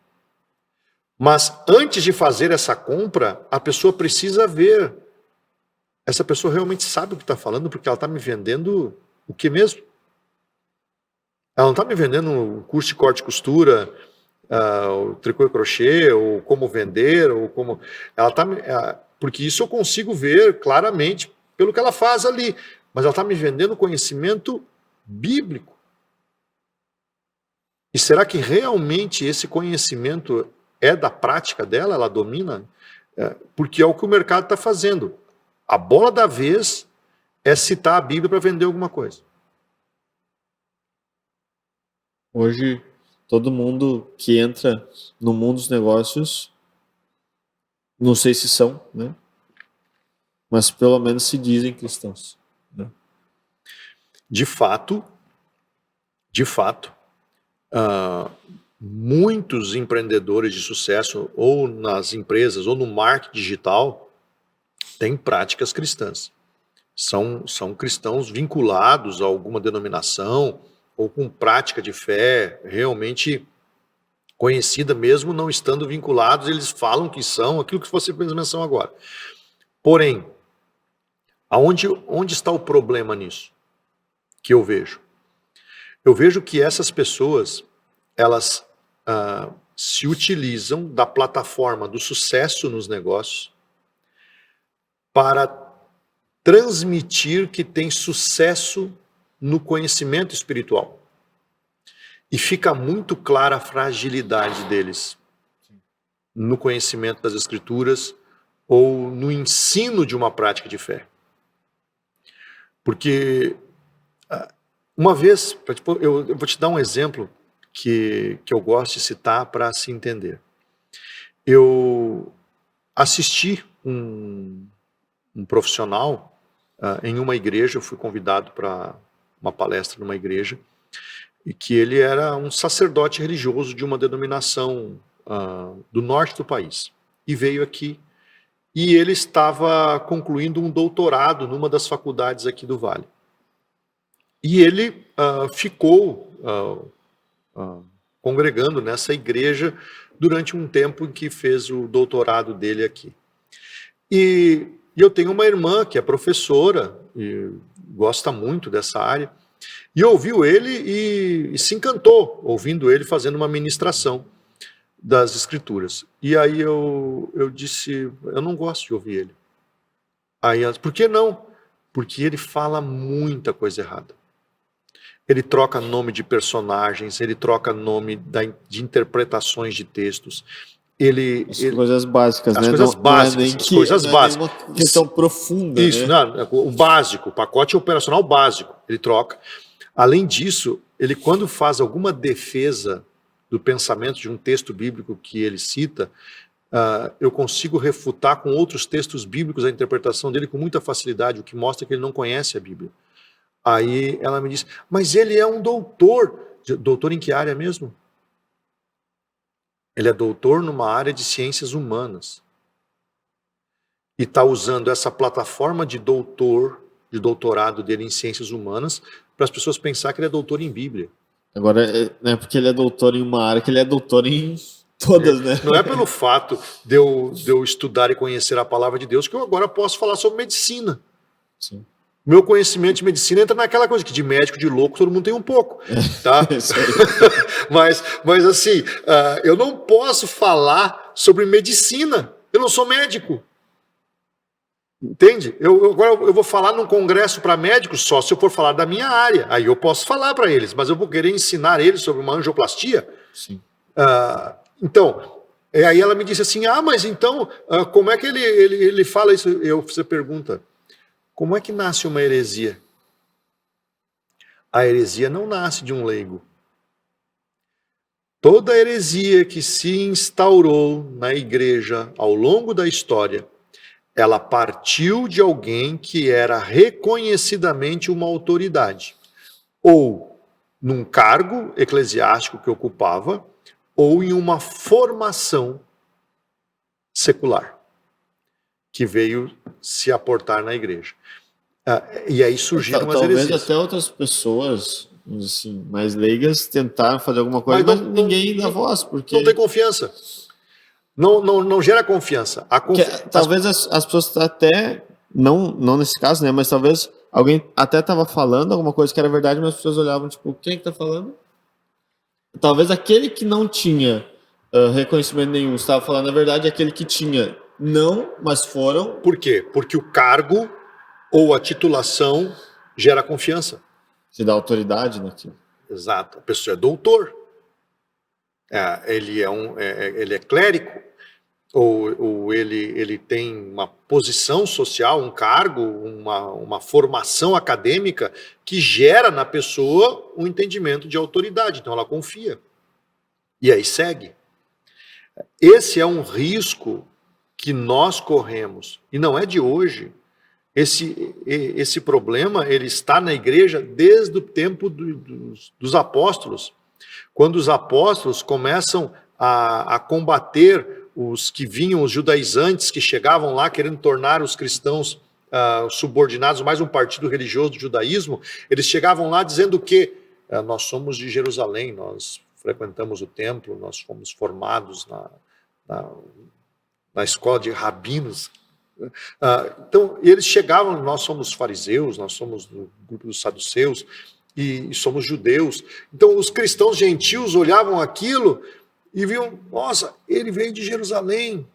Mas antes de fazer essa compra, a pessoa precisa ver. Essa pessoa realmente sabe o que está falando, porque ela está me vendendo o que mesmo? Ela não está me vendendo um curso de corte e costura, o tricô e crochê, ou como vender, ou como... Ela tá, porque isso eu consigo ver claramente pelo que ela faz ali. Mas ela está me vendendo conhecimento bíblico. E será que realmente esse conhecimento é da prática dela? Ela domina? Porque é o que o mercado está fazendo. A bola da vez é citar a Bíblia para vender alguma coisa. Hoje, todo mundo que entra no mundo dos negócios, não sei se são, né? Mas pelo menos se dizem cristãos. Né? De fato, muitos empreendedores de sucesso, ou nas empresas, ou no marketing digital, têm práticas cristãs. São cristãos vinculados a alguma denominação ou com prática de fé realmente conhecida, mesmo não estando vinculados, eles falam que são aquilo que você fez menção agora. Porém, onde está o problema nisso? Que eu vejo? Eu vejo que essas pessoas, elas se utilizam da plataforma do sucesso nos negócios para transmitir que tem sucesso no conhecimento espiritual. E fica muito clara a fragilidade deles no conhecimento das Escrituras ou no ensino de uma prática de fé. Porque, uma vez, eu vou te dar um exemplo que eu gosto de citar para se entender. Eu assisti um profissional em uma igreja, eu fui convidado para uma palestra numa igreja, e que ele era um sacerdote religioso de uma denominação do norte do país. E veio aqui, e ele estava concluindo um doutorado numa das faculdades aqui do Vale. E ele ficou congregando nessa igreja durante um tempo em que fez o doutorado dele aqui. E eu tenho uma irmã que é professora e gosta muito dessa área, e ouviu ele e se encantou, ouvindo ele fazendo uma ministração das Escrituras. E aí eu disse, eu não gosto de ouvir ele. Aí ela, por que não? Porque ele fala muita coisa errada. Ele troca nome de personagens, ele troca nome de interpretações de textos. Coisas básicas, as né? Coisas básicas, as coisas básicas. É uma questão profunda. Isso, né? Não, o básico, o pacote operacional básico, ele troca. Além disso, ele quando faz alguma defesa do pensamento de um texto bíblico que ele cita, eu consigo refutar com outros textos bíblicos a interpretação dele com muita facilidade, o que mostra que ele não conhece a Bíblia. Aí ela me disse, mas ele é um doutor. Doutor em que área mesmo? Ele é doutor numa área de ciências humanas. E está usando essa plataforma de doutorado dele em ciências humanas para as pessoas pensar que ele é doutor em Bíblia. Agora, não é porque ele é doutor em uma área que ele é doutor em todas, né? Não é pelo fato de eu estudar e conhecer a palavra de Deus que eu agora posso falar sobre medicina. Sim. Meu conhecimento de medicina entra naquela coisa que de médico, de louco, todo mundo tem um pouco, tá? mas assim, eu não posso falar sobre medicina. Eu não sou médico. Entende? Agora eu vou falar num congresso para médicos só se eu for falar da minha área. Aí eu posso falar para eles, mas eu vou querer ensinar eles sobre uma angioplastia. Sim. Então, aí ela me disse assim, mas então, como é que ele fala isso? Você pergunta, como é que nasce uma heresia? A heresia não nasce de um leigo. Toda heresia que se instaurou na igreja ao longo da história, ela partiu de alguém que era reconhecidamente uma autoridade, ou num cargo eclesiástico que ocupava, ou em uma formação secular, que veio se aportar na igreja. E aí surgiram as heresias. Talvez até outras pessoas, assim, mais leigas, tentaram fazer alguma coisa, mas ninguém dá voz, porque... Não tem confiança. Não gera confiança. Talvez as pessoas até, não nesse caso, né, mas talvez alguém até estava falando alguma coisa que era verdade, mas as pessoas olhavam, tipo, quem é que está falando? Talvez aquele que não tinha reconhecimento nenhum estava falando a verdade, aquele que tinha não, mas foram... Por quê? Porque o cargo ou a titulação gera confiança. Se dá autoridade naquilo. Exato. A pessoa é doutor. Ele é clérigo, ou ele tem uma posição social, um cargo, uma formação acadêmica que gera na pessoa um entendimento de autoridade. Então ela confia. E aí segue. Esse é um risco que nós corremos. E não é de hoje. Esse problema ele está na igreja desde o tempo dos apóstolos. Quando os apóstolos começam a combater os que vinham, os judaizantes, que chegavam lá querendo tornar os cristãos subordinados, mais um partido religioso do judaísmo, eles chegavam lá dizendo que nós somos de Jerusalém, nós frequentamos o templo, nós fomos formados na escola de rabinos. Então, eles chegavam, nós somos fariseus, nós somos do grupo dos saduceus e somos judeus. Então, os cristãos gentios olhavam aquilo e viam, nossa, ele veio de Jerusalém,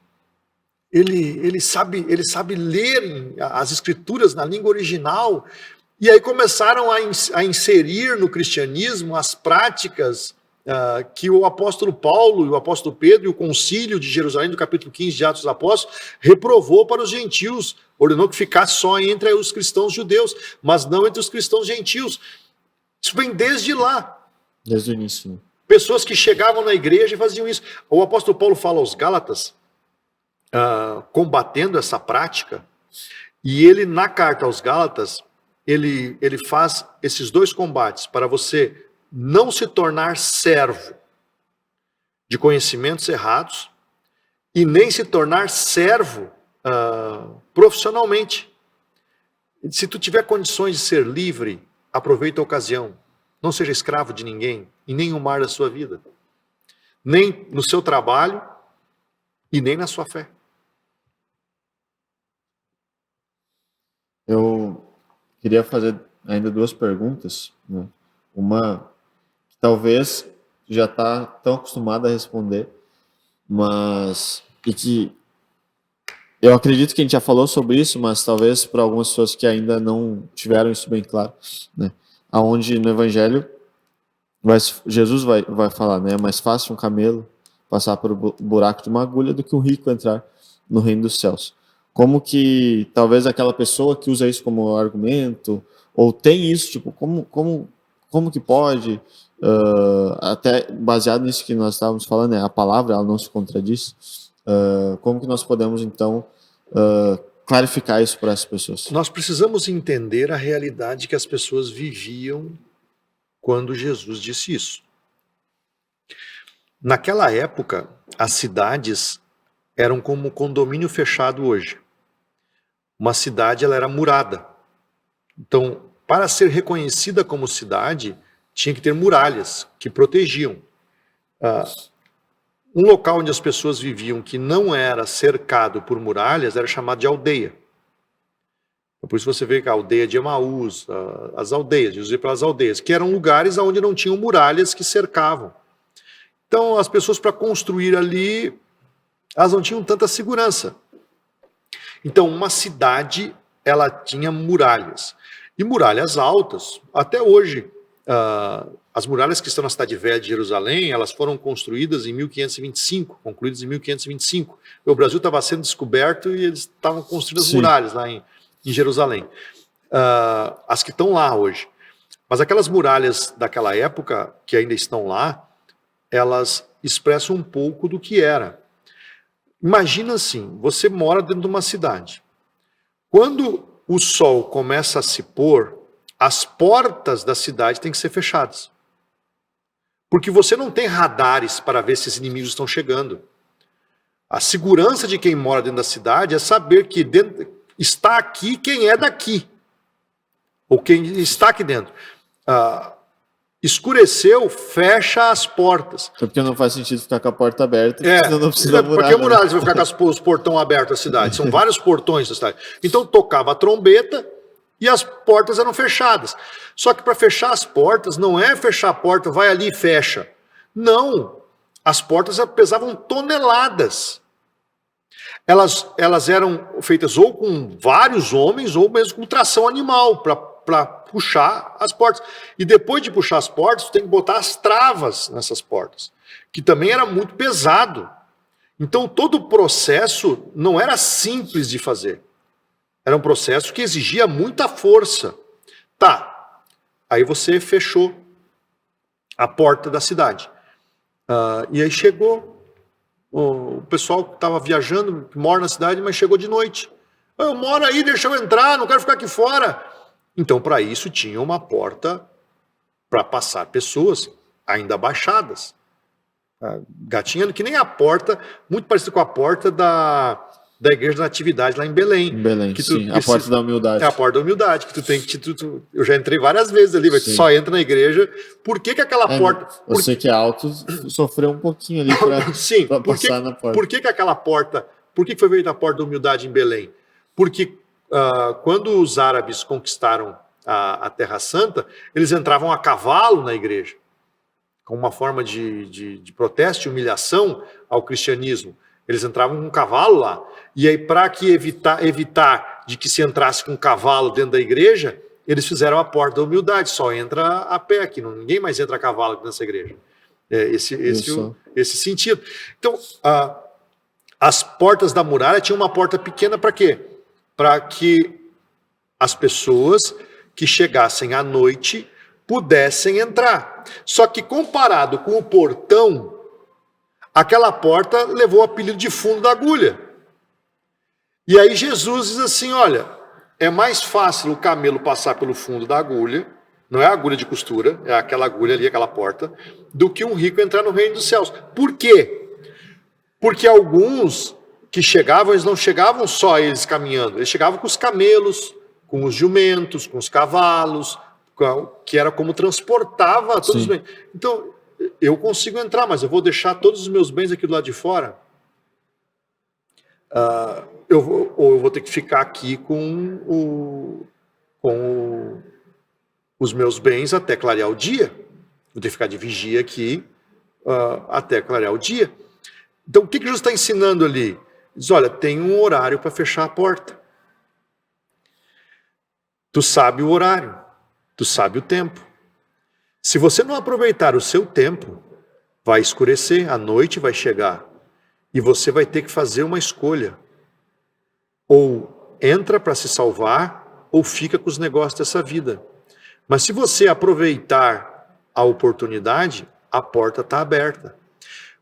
ele sabe ler as escrituras na língua original. E aí começaram a inserir no cristianismo as práticas que o apóstolo Paulo, e o apóstolo Pedro, e o concílio de Jerusalém, do capítulo 15 de Atos dos Apóstolos, reprovou para os gentios, ordenou que ficasse só entre os cristãos judeus, mas não entre os cristãos gentios. Isso vem desde lá. Desde o início. Pessoas que chegavam na igreja e faziam isso. O apóstolo Paulo fala aos Gálatas, combatendo essa prática, e ele, na carta aos Gálatas, ele faz esses dois combates para você não se tornar servo de conhecimentos errados e nem se tornar servo profissionalmente. Se tu tiver condições de ser livre, aproveita a ocasião. Não seja escravo de ninguém em nenhum mar da sua vida. Nem no seu trabalho e nem na sua fé. Eu queria fazer ainda duas perguntas, né? Uma que talvez já está tão acostumado a responder, mas e que eu acredito que a gente já falou sobre isso, mas talvez para algumas pessoas que ainda não tiveram isso bem claro, né? Aonde no Evangelho Jesus vai falar, né? É mais fácil um camelo passar por um buraco de uma agulha do que um rico entrar no reino dos céus. Como que talvez aquela pessoa que usa isso como argumento, ou tem isso, tipo, como que pode, até baseado nisso que nós estávamos falando, né, a palavra ela não se contradiz, como que nós podemos então clarificar isso para as pessoas? Nós precisamos entender a realidade que as pessoas viviam quando Jesus disse isso. Naquela época, as cidades eram como um condomínio fechado hoje. Uma cidade ela era murada. Então, para ser reconhecida como cidade, tinha que ter muralhas que protegiam. Um local onde as pessoas viviam que não era cercado por muralhas era chamado de aldeia. Por isso você vê que a aldeia de Emaús, as aldeias, Jesus ia pelas aldeias, que eram lugares onde não tinham muralhas que cercavam. Então, as pessoas para construir ali, elas não tinham tanta segurança. Então, uma cidade, ela tinha muralhas. E muralhas altas. Até hoje, as muralhas que estão na cidade velha de Jerusalém, elas foram construídas em 1525, concluídas em 1525. O Brasil estava sendo descoberto e eles estavam construindo as muralhas lá em Jerusalém. As que estão lá hoje. Mas aquelas muralhas daquela época, que ainda estão lá, elas expressam um pouco do que era. Imagina assim, você mora dentro de uma cidade. Quando o sol começa a se pôr, as portas da cidade têm que ser fechadas. Porque você não tem radares para ver se os inimigos estão chegando. A segurança de quem mora dentro da cidade é saber que está aqui quem é daqui. Ou quem está aqui dentro. Escureceu, fecha as portas. Porque não faz sentido ficar com a porta aberta, senão não precisa murar. Porque muralhas vai ficar com os portões abertos da cidade. São vários portões da cidade. Então tocava a trombeta e as portas eram fechadas. Só que para fechar as portas, não é fechar a porta, vai ali e fecha. Não. As portas pesavam toneladas. Elas eram feitas ou com vários homens ou mesmo com tração animal para puxar as portas. E depois de puxar as portas, você tem que botar as travas nessas portas, que também era muito pesado. Então todo o processo não era simples de fazer. Era um processo que exigia muita força. Tá, aí você fechou a porta da cidade. E aí chegou o pessoal que estava viajando, que mora na cidade, mas chegou de noite. Eu moro aí, deixa eu entrar, não quero ficar aqui fora. Então, para isso, tinha uma porta para passar pessoas ainda abaixadas. Gatinhando, que nem a porta, muito parecido com a porta da da Igreja da Natividade lá em Belém. Em Belém, sim. A porta da humildade. É a porta da humildade, que tu tem que... eu já entrei várias vezes ali, mas tu só entra na igreja. Por que aquela porta... Você que é alto, sofreu um pouquinho ali para sim, passar na porta. Por que aquela porta... Por que foi feita a porta da humildade em Belém? Porque quando os árabes conquistaram a Terra Santa, eles entravam a cavalo na igreja, como uma forma de protesto e humilhação ao cristianismo. Eles entravam com um cavalo lá. E aí, para que evitar de que se entrasse com um cavalo dentro da igreja, eles fizeram a porta da humildade. Só entra a pé aqui, ninguém mais entra a cavalo aqui nessa igreja. Esse sentido. Então, as portas da muralha tinham uma porta pequena para quê? Para que as pessoas que chegassem à noite pudessem entrar. Só que comparado com o portão, aquela porta levou o apelido de fundo da agulha. E aí Jesus diz assim, olha, é mais fácil o camelo passar pelo fundo da agulha, não é a agulha de costura, é aquela agulha ali, aquela porta, do que um rico entrar no reino dos céus. Por quê? Porque alguns que chegavam, eles não chegavam só eles caminhando, eles chegavam com os camelos, com os jumentos, com os cavalos, que era como transportava todos os bens. Então, eu consigo entrar, mas eu vou deixar todos os meus bens aqui do lado de fora? Ou eu vou ter que ficar aqui com os meus bens até clarear o dia. Vou ter que ficar de vigia aqui até clarear o dia. Então, o que Jesus está ensinando ali? Diz, olha, tem um horário para fechar a porta. Tu sabe o horário, tu sabe o tempo. Se você não aproveitar o seu tempo, vai escurecer, a noite vai chegar e você vai ter que fazer uma escolha. Ou entra para se salvar, ou fica com os negócios dessa vida. Mas se você aproveitar a oportunidade, a porta está aberta.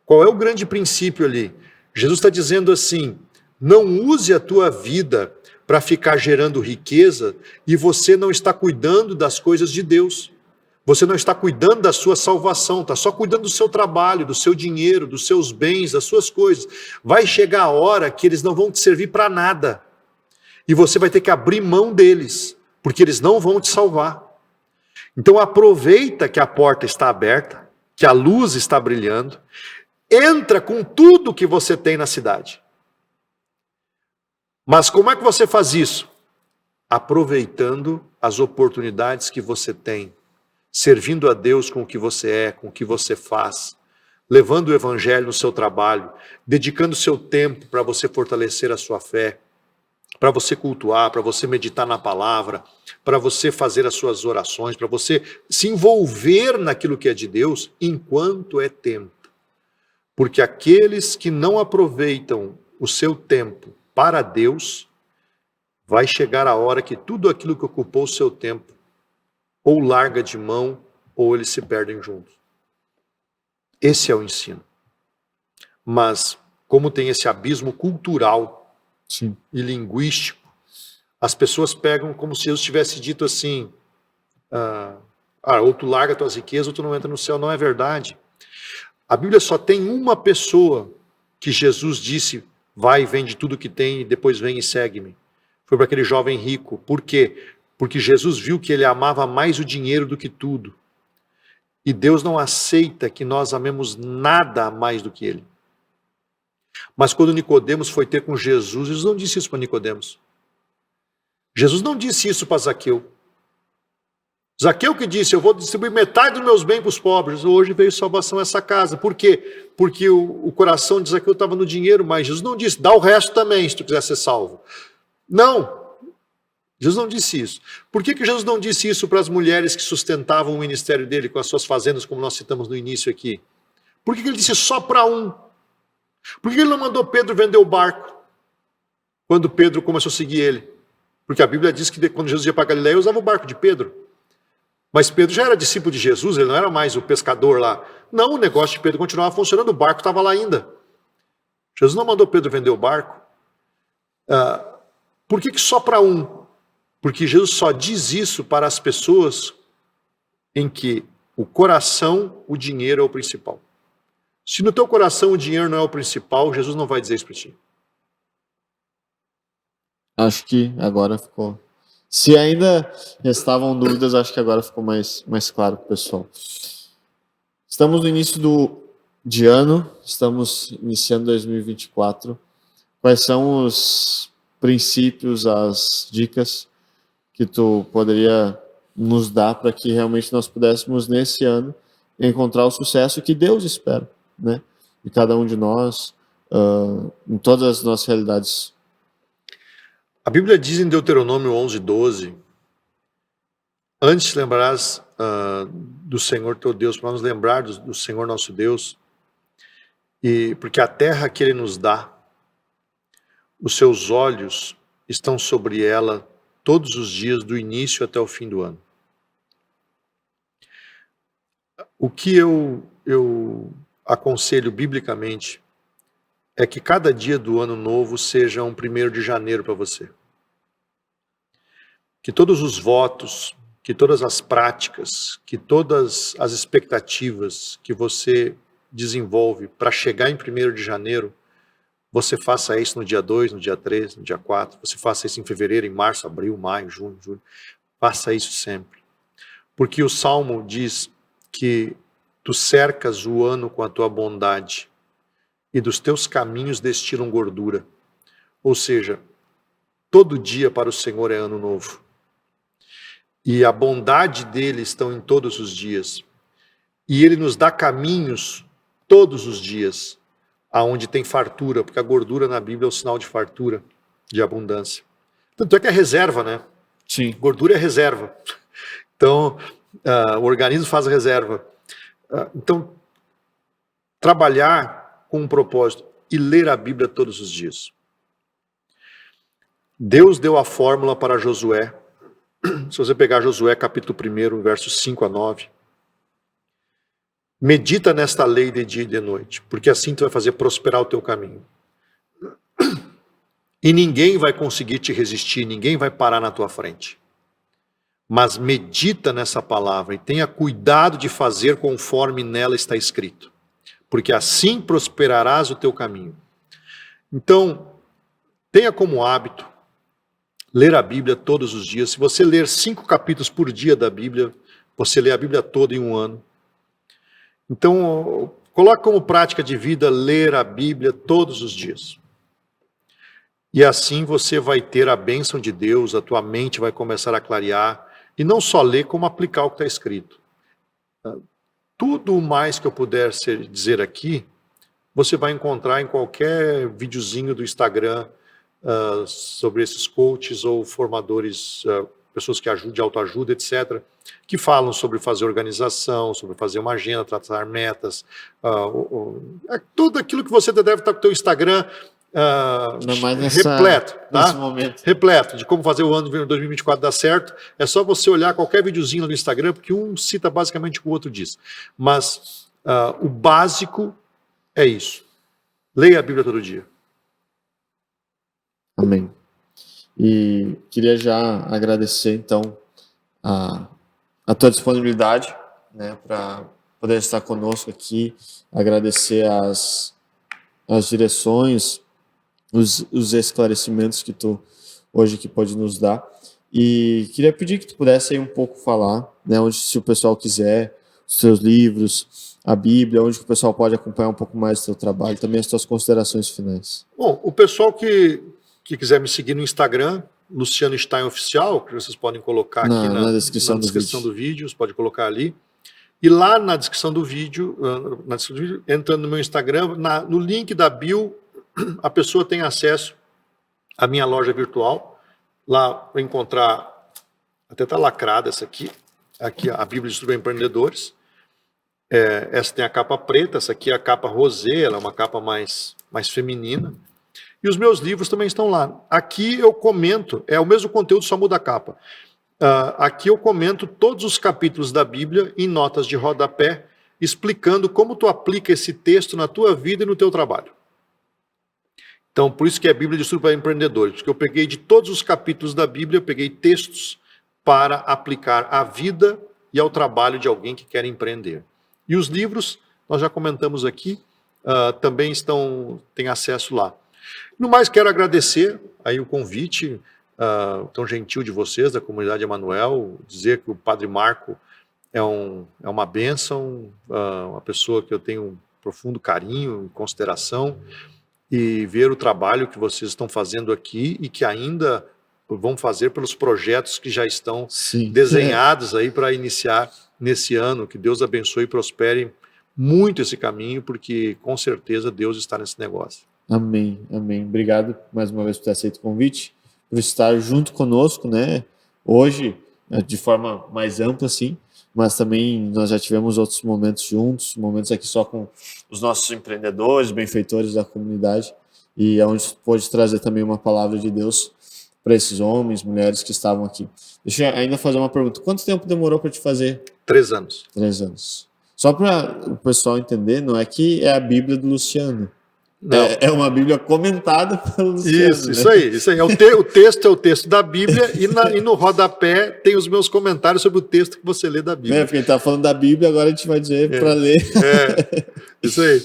Qual é o grande princípio ali? Jesus está dizendo assim, não use a tua vida para ficar gerando riqueza e você não está cuidando das coisas de Deus. Você não está cuidando da sua salvação, está só cuidando do seu trabalho, do seu dinheiro, dos seus bens, das suas coisas. Vai chegar a hora que eles não vão te servir para nada. E você vai ter que abrir mão deles, porque eles não vão te salvar. Então aproveita que a porta está aberta, que a luz está brilhando, entra com tudo que você tem na cidade. Mas como é que você faz isso? Aproveitando as oportunidades que você tem, servindo a Deus com o que você é, com o que você faz, levando o evangelho no seu trabalho, dedicando seu tempo para você fortalecer a sua fé, para você cultuar, para você meditar na palavra, para você fazer as suas orações, para você se envolver naquilo que é de Deus enquanto é tempo. Porque aqueles que não aproveitam o seu tempo para Deus, vai chegar a hora que tudo aquilo que ocupou o seu tempo ou larga de mão, ou eles se perdem juntos. Esse é o ensino. Mas, como tem esse abismo cultural e linguístico, as pessoas pegam como se Jesus tivesse dito assim, ou tu larga tuas riquezas, ou tu não entra no céu. Não é verdade. A Bíblia só tem uma pessoa que Jesus disse, vai, vende tudo que tem, e depois vem e segue-me. Foi para aquele jovem rico. Por quê? Porque Jesus viu que ele amava mais o dinheiro do que tudo. E Deus não aceita que nós amemos nada mais do que ele. Mas quando Nicodemos foi ter com Jesus, Jesus não disse isso para Nicodemos. Jesus não disse isso para Zaqueu. Zaqueu que disse, eu vou distribuir metade dos meus bens para os pobres. Hoje veio salvação a essa casa. Por quê? Porque o coração de Zaqueu estava no dinheiro, mas Jesus não disse, dá o resto também, se tu quiser ser salvo. Não. Jesus não disse isso. Por que Jesus não disse isso para as mulheres que sustentavam o ministério dele com as suas fazendas, como nós citamos no início aqui? Por que ele disse só para um? Por que ele não mandou Pedro vender o barco quando Pedro começou a seguir ele? Porque a Bíblia diz que quando Jesus ia para Galileia, usava o barco de Pedro. Mas Pedro já era discípulo de Jesus, ele não era mais o pescador lá. Não, o negócio de Pedro continuava funcionando, o barco estava lá ainda. Jesus não mandou Pedro vender o barco. Por que só para um? Porque Jesus só diz isso para as pessoas em que o coração, o dinheiro é o principal. Se no teu coração o dinheiro não é o principal, Jesus não vai dizer isso para ti. Acho que agora ficou. Se ainda restavam dúvidas, acho que agora ficou mais claro para o pessoal. Estamos no início de ano, estamos iniciando 2024. Quais são os princípios, as dicas que tu poderia nos dar para que realmente nós pudéssemos, nesse ano, encontrar o sucesso que Deus espera, né? De cada um de nós, em todas as nossas realidades. A Bíblia diz em Deuteronômio 11:12: antes lembrarás do Senhor teu Deus, para nos lembrar do Senhor nosso Deus, e porque a terra que Ele nos dá, os seus olhos estão sobre ela todos os dias, do início até o fim do ano. O que eu aconselho biblicamente é que cada dia do ano novo seja um 1º de janeiro para você. Que todos os votos, que todas as práticas, que todas as expectativas que você desenvolve para chegar em 1º de janeiro, você faça isso no dia 2, no dia 3, no dia 4, você faça isso em fevereiro, em março, abril, maio, junho, julho. Faça isso sempre. Porque o Salmo diz que tu cercas o ano com a tua bondade e dos teus caminhos destilam gordura. Ou seja, todo dia para o Senhor é ano novo. E a bondade dele estão em todos os dias. E ele nos dá caminhos todos os dias, aonde tem fartura, porque a gordura na Bíblia é o sinal de fartura, de abundância. Tanto é que é reserva, né? Sim. Gordura é reserva. Então, o organismo faz reserva. Então, trabalhar com um propósito e ler a Bíblia todos os dias. Deus deu a fórmula para Josué. Se você pegar Josué capítulo 1, versos 5 a 9, medita nesta lei de dia e de noite, porque assim tu vai fazer prosperar o teu caminho. E ninguém vai conseguir te resistir, ninguém vai parar na tua frente. Mas medita nessa palavra e tenha cuidado de fazer conforme nela está escrito, porque assim prosperarás o teu caminho. Então, tenha como hábito ler a Bíblia todos os dias. Se você ler 5 capítulos por dia da Bíblia, você lê a Bíblia toda em um ano. Então, coloque como prática de vida ler a Bíblia todos os dias. E assim você vai ter a bênção de Deus, a tua mente vai começar a clarear, e não só ler, como aplicar o que está escrito. Tudo mais que eu puder dizer aqui, você vai encontrar em qualquer videozinho do Instagram sobre esses coaches ou formadores, pessoas que ajudam de autoajuda, etc., que falam sobre fazer organização, sobre fazer uma agenda, traçar metas, tudo aquilo que você deve estar com o teu Instagram repleto, tá? Nesse momento. Repleto de como fazer o ano de 2024 dar certo. É só você olhar qualquer videozinho no Instagram, porque um cita basicamente o que o outro diz. Mas o básico é isso. Leia a Bíblia todo dia. Amém. E queria já agradecer, então, a tua disponibilidade, né, para poder estar conosco aqui, agradecer as direções, os esclarecimentos que tu hoje aqui pode nos dar. E queria pedir que tu pudesse aí um pouco falar, né, onde, se o pessoal quiser, os seus livros, a Bíblia, onde o pessoal pode acompanhar um pouco mais do teu trabalho, também as tuas considerações finais. Bom, o pessoal que quiser me seguir no Instagram, Luciano Stein Oficial, que vocês podem colocar aqui na descrição do vídeo, você pode colocar ali. E lá na descrição do vídeo, entrando no meu Instagram, no link da bio, a pessoa tem acesso à minha loja virtual. Lá vai encontrar, até está lacrada essa aqui a Bíblia de Estudo para Empreendedores. Essa tem a capa preta, essa aqui é a capa rosé, ela é uma capa mais feminina. E os meus livros também estão lá. Aqui eu comento, é o mesmo conteúdo, só muda a capa. Aqui eu comento todos os capítulos da Bíblia em notas de rodapé, explicando como tu aplica esse texto na tua vida e no teu trabalho. Então, por isso que é a Bíblia de Estudo para Empreendedores, porque eu peguei de todos os capítulos da Bíblia, eu peguei textos para aplicar à vida e ao trabalho de alguém que quer empreender. E os livros, nós já comentamos aqui, também tem acesso lá. No mais, quero agradecer aí o convite tão gentil de vocês, da comunidade Emanuel, dizer que o Padre Marco é uma bênção, uma pessoa que eu tenho um profundo carinho e consideração, e ver o trabalho que vocês estão fazendo aqui e que ainda vão fazer pelos projetos que já estão desenhados aí para iniciar nesse ano. Que Deus abençoe e prospere muito esse caminho, porque com certeza Deus está nesse negócio. Amém, amém. Obrigado mais uma vez por ter aceito o convite, por estar junto conosco, né? Hoje, de forma mais ampla, assim, mas também nós já tivemos outros momentos juntos, momentos aqui só com os nossos empreendedores, benfeitores da comunidade, e onde pôde trazer também uma palavra de Deus para esses homens, mulheres que estavam aqui. Deixa eu ainda fazer uma pergunta. Quanto tempo demorou para te fazer? 3 anos. 3 anos. Só para o pessoal entender, não é que é a Bíblia do Luciano. É uma Bíblia comentada pelo Luciano. Isso aí. O texto é o texto da Bíblia e no rodapé tem os meus comentários sobre o texto que você lê da Bíblia. Porque ele está falando da Bíblia, agora a gente vai dizer para ler. Isso aí.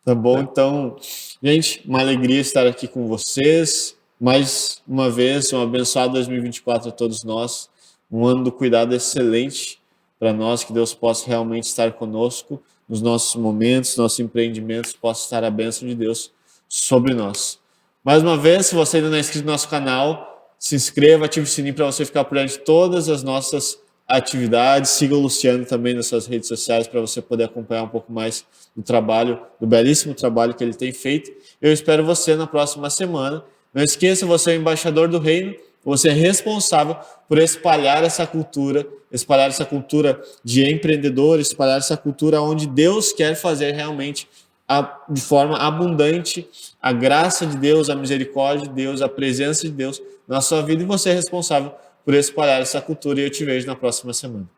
Tá bom? Então, gente, uma alegria estar aqui com vocês. Mais uma vez, um abençoado 2024 a todos nós. Um ano do cuidado excelente para nós, que Deus possa realmente estar conosco nos nossos momentos, nossos empreendimentos, possa estar a bênção de Deus sobre nós. Mais uma vez, se você ainda não é inscrito no nosso canal, se inscreva, ative o sininho para você ficar por dentro de todas as nossas atividades. Siga o Luciano também nas suas redes sociais para você poder acompanhar um pouco mais do trabalho, do belíssimo trabalho que ele tem feito. Eu espero você na próxima semana. Não esqueça, você é o embaixador do reino, você é responsável por espalhar essa cultura de empreendedores, espalhar essa cultura onde Deus quer fazer realmente de forma abundante a graça de Deus, a misericórdia de Deus, a presença de Deus na sua vida, e você é responsável por espalhar essa cultura, e eu te vejo na próxima semana.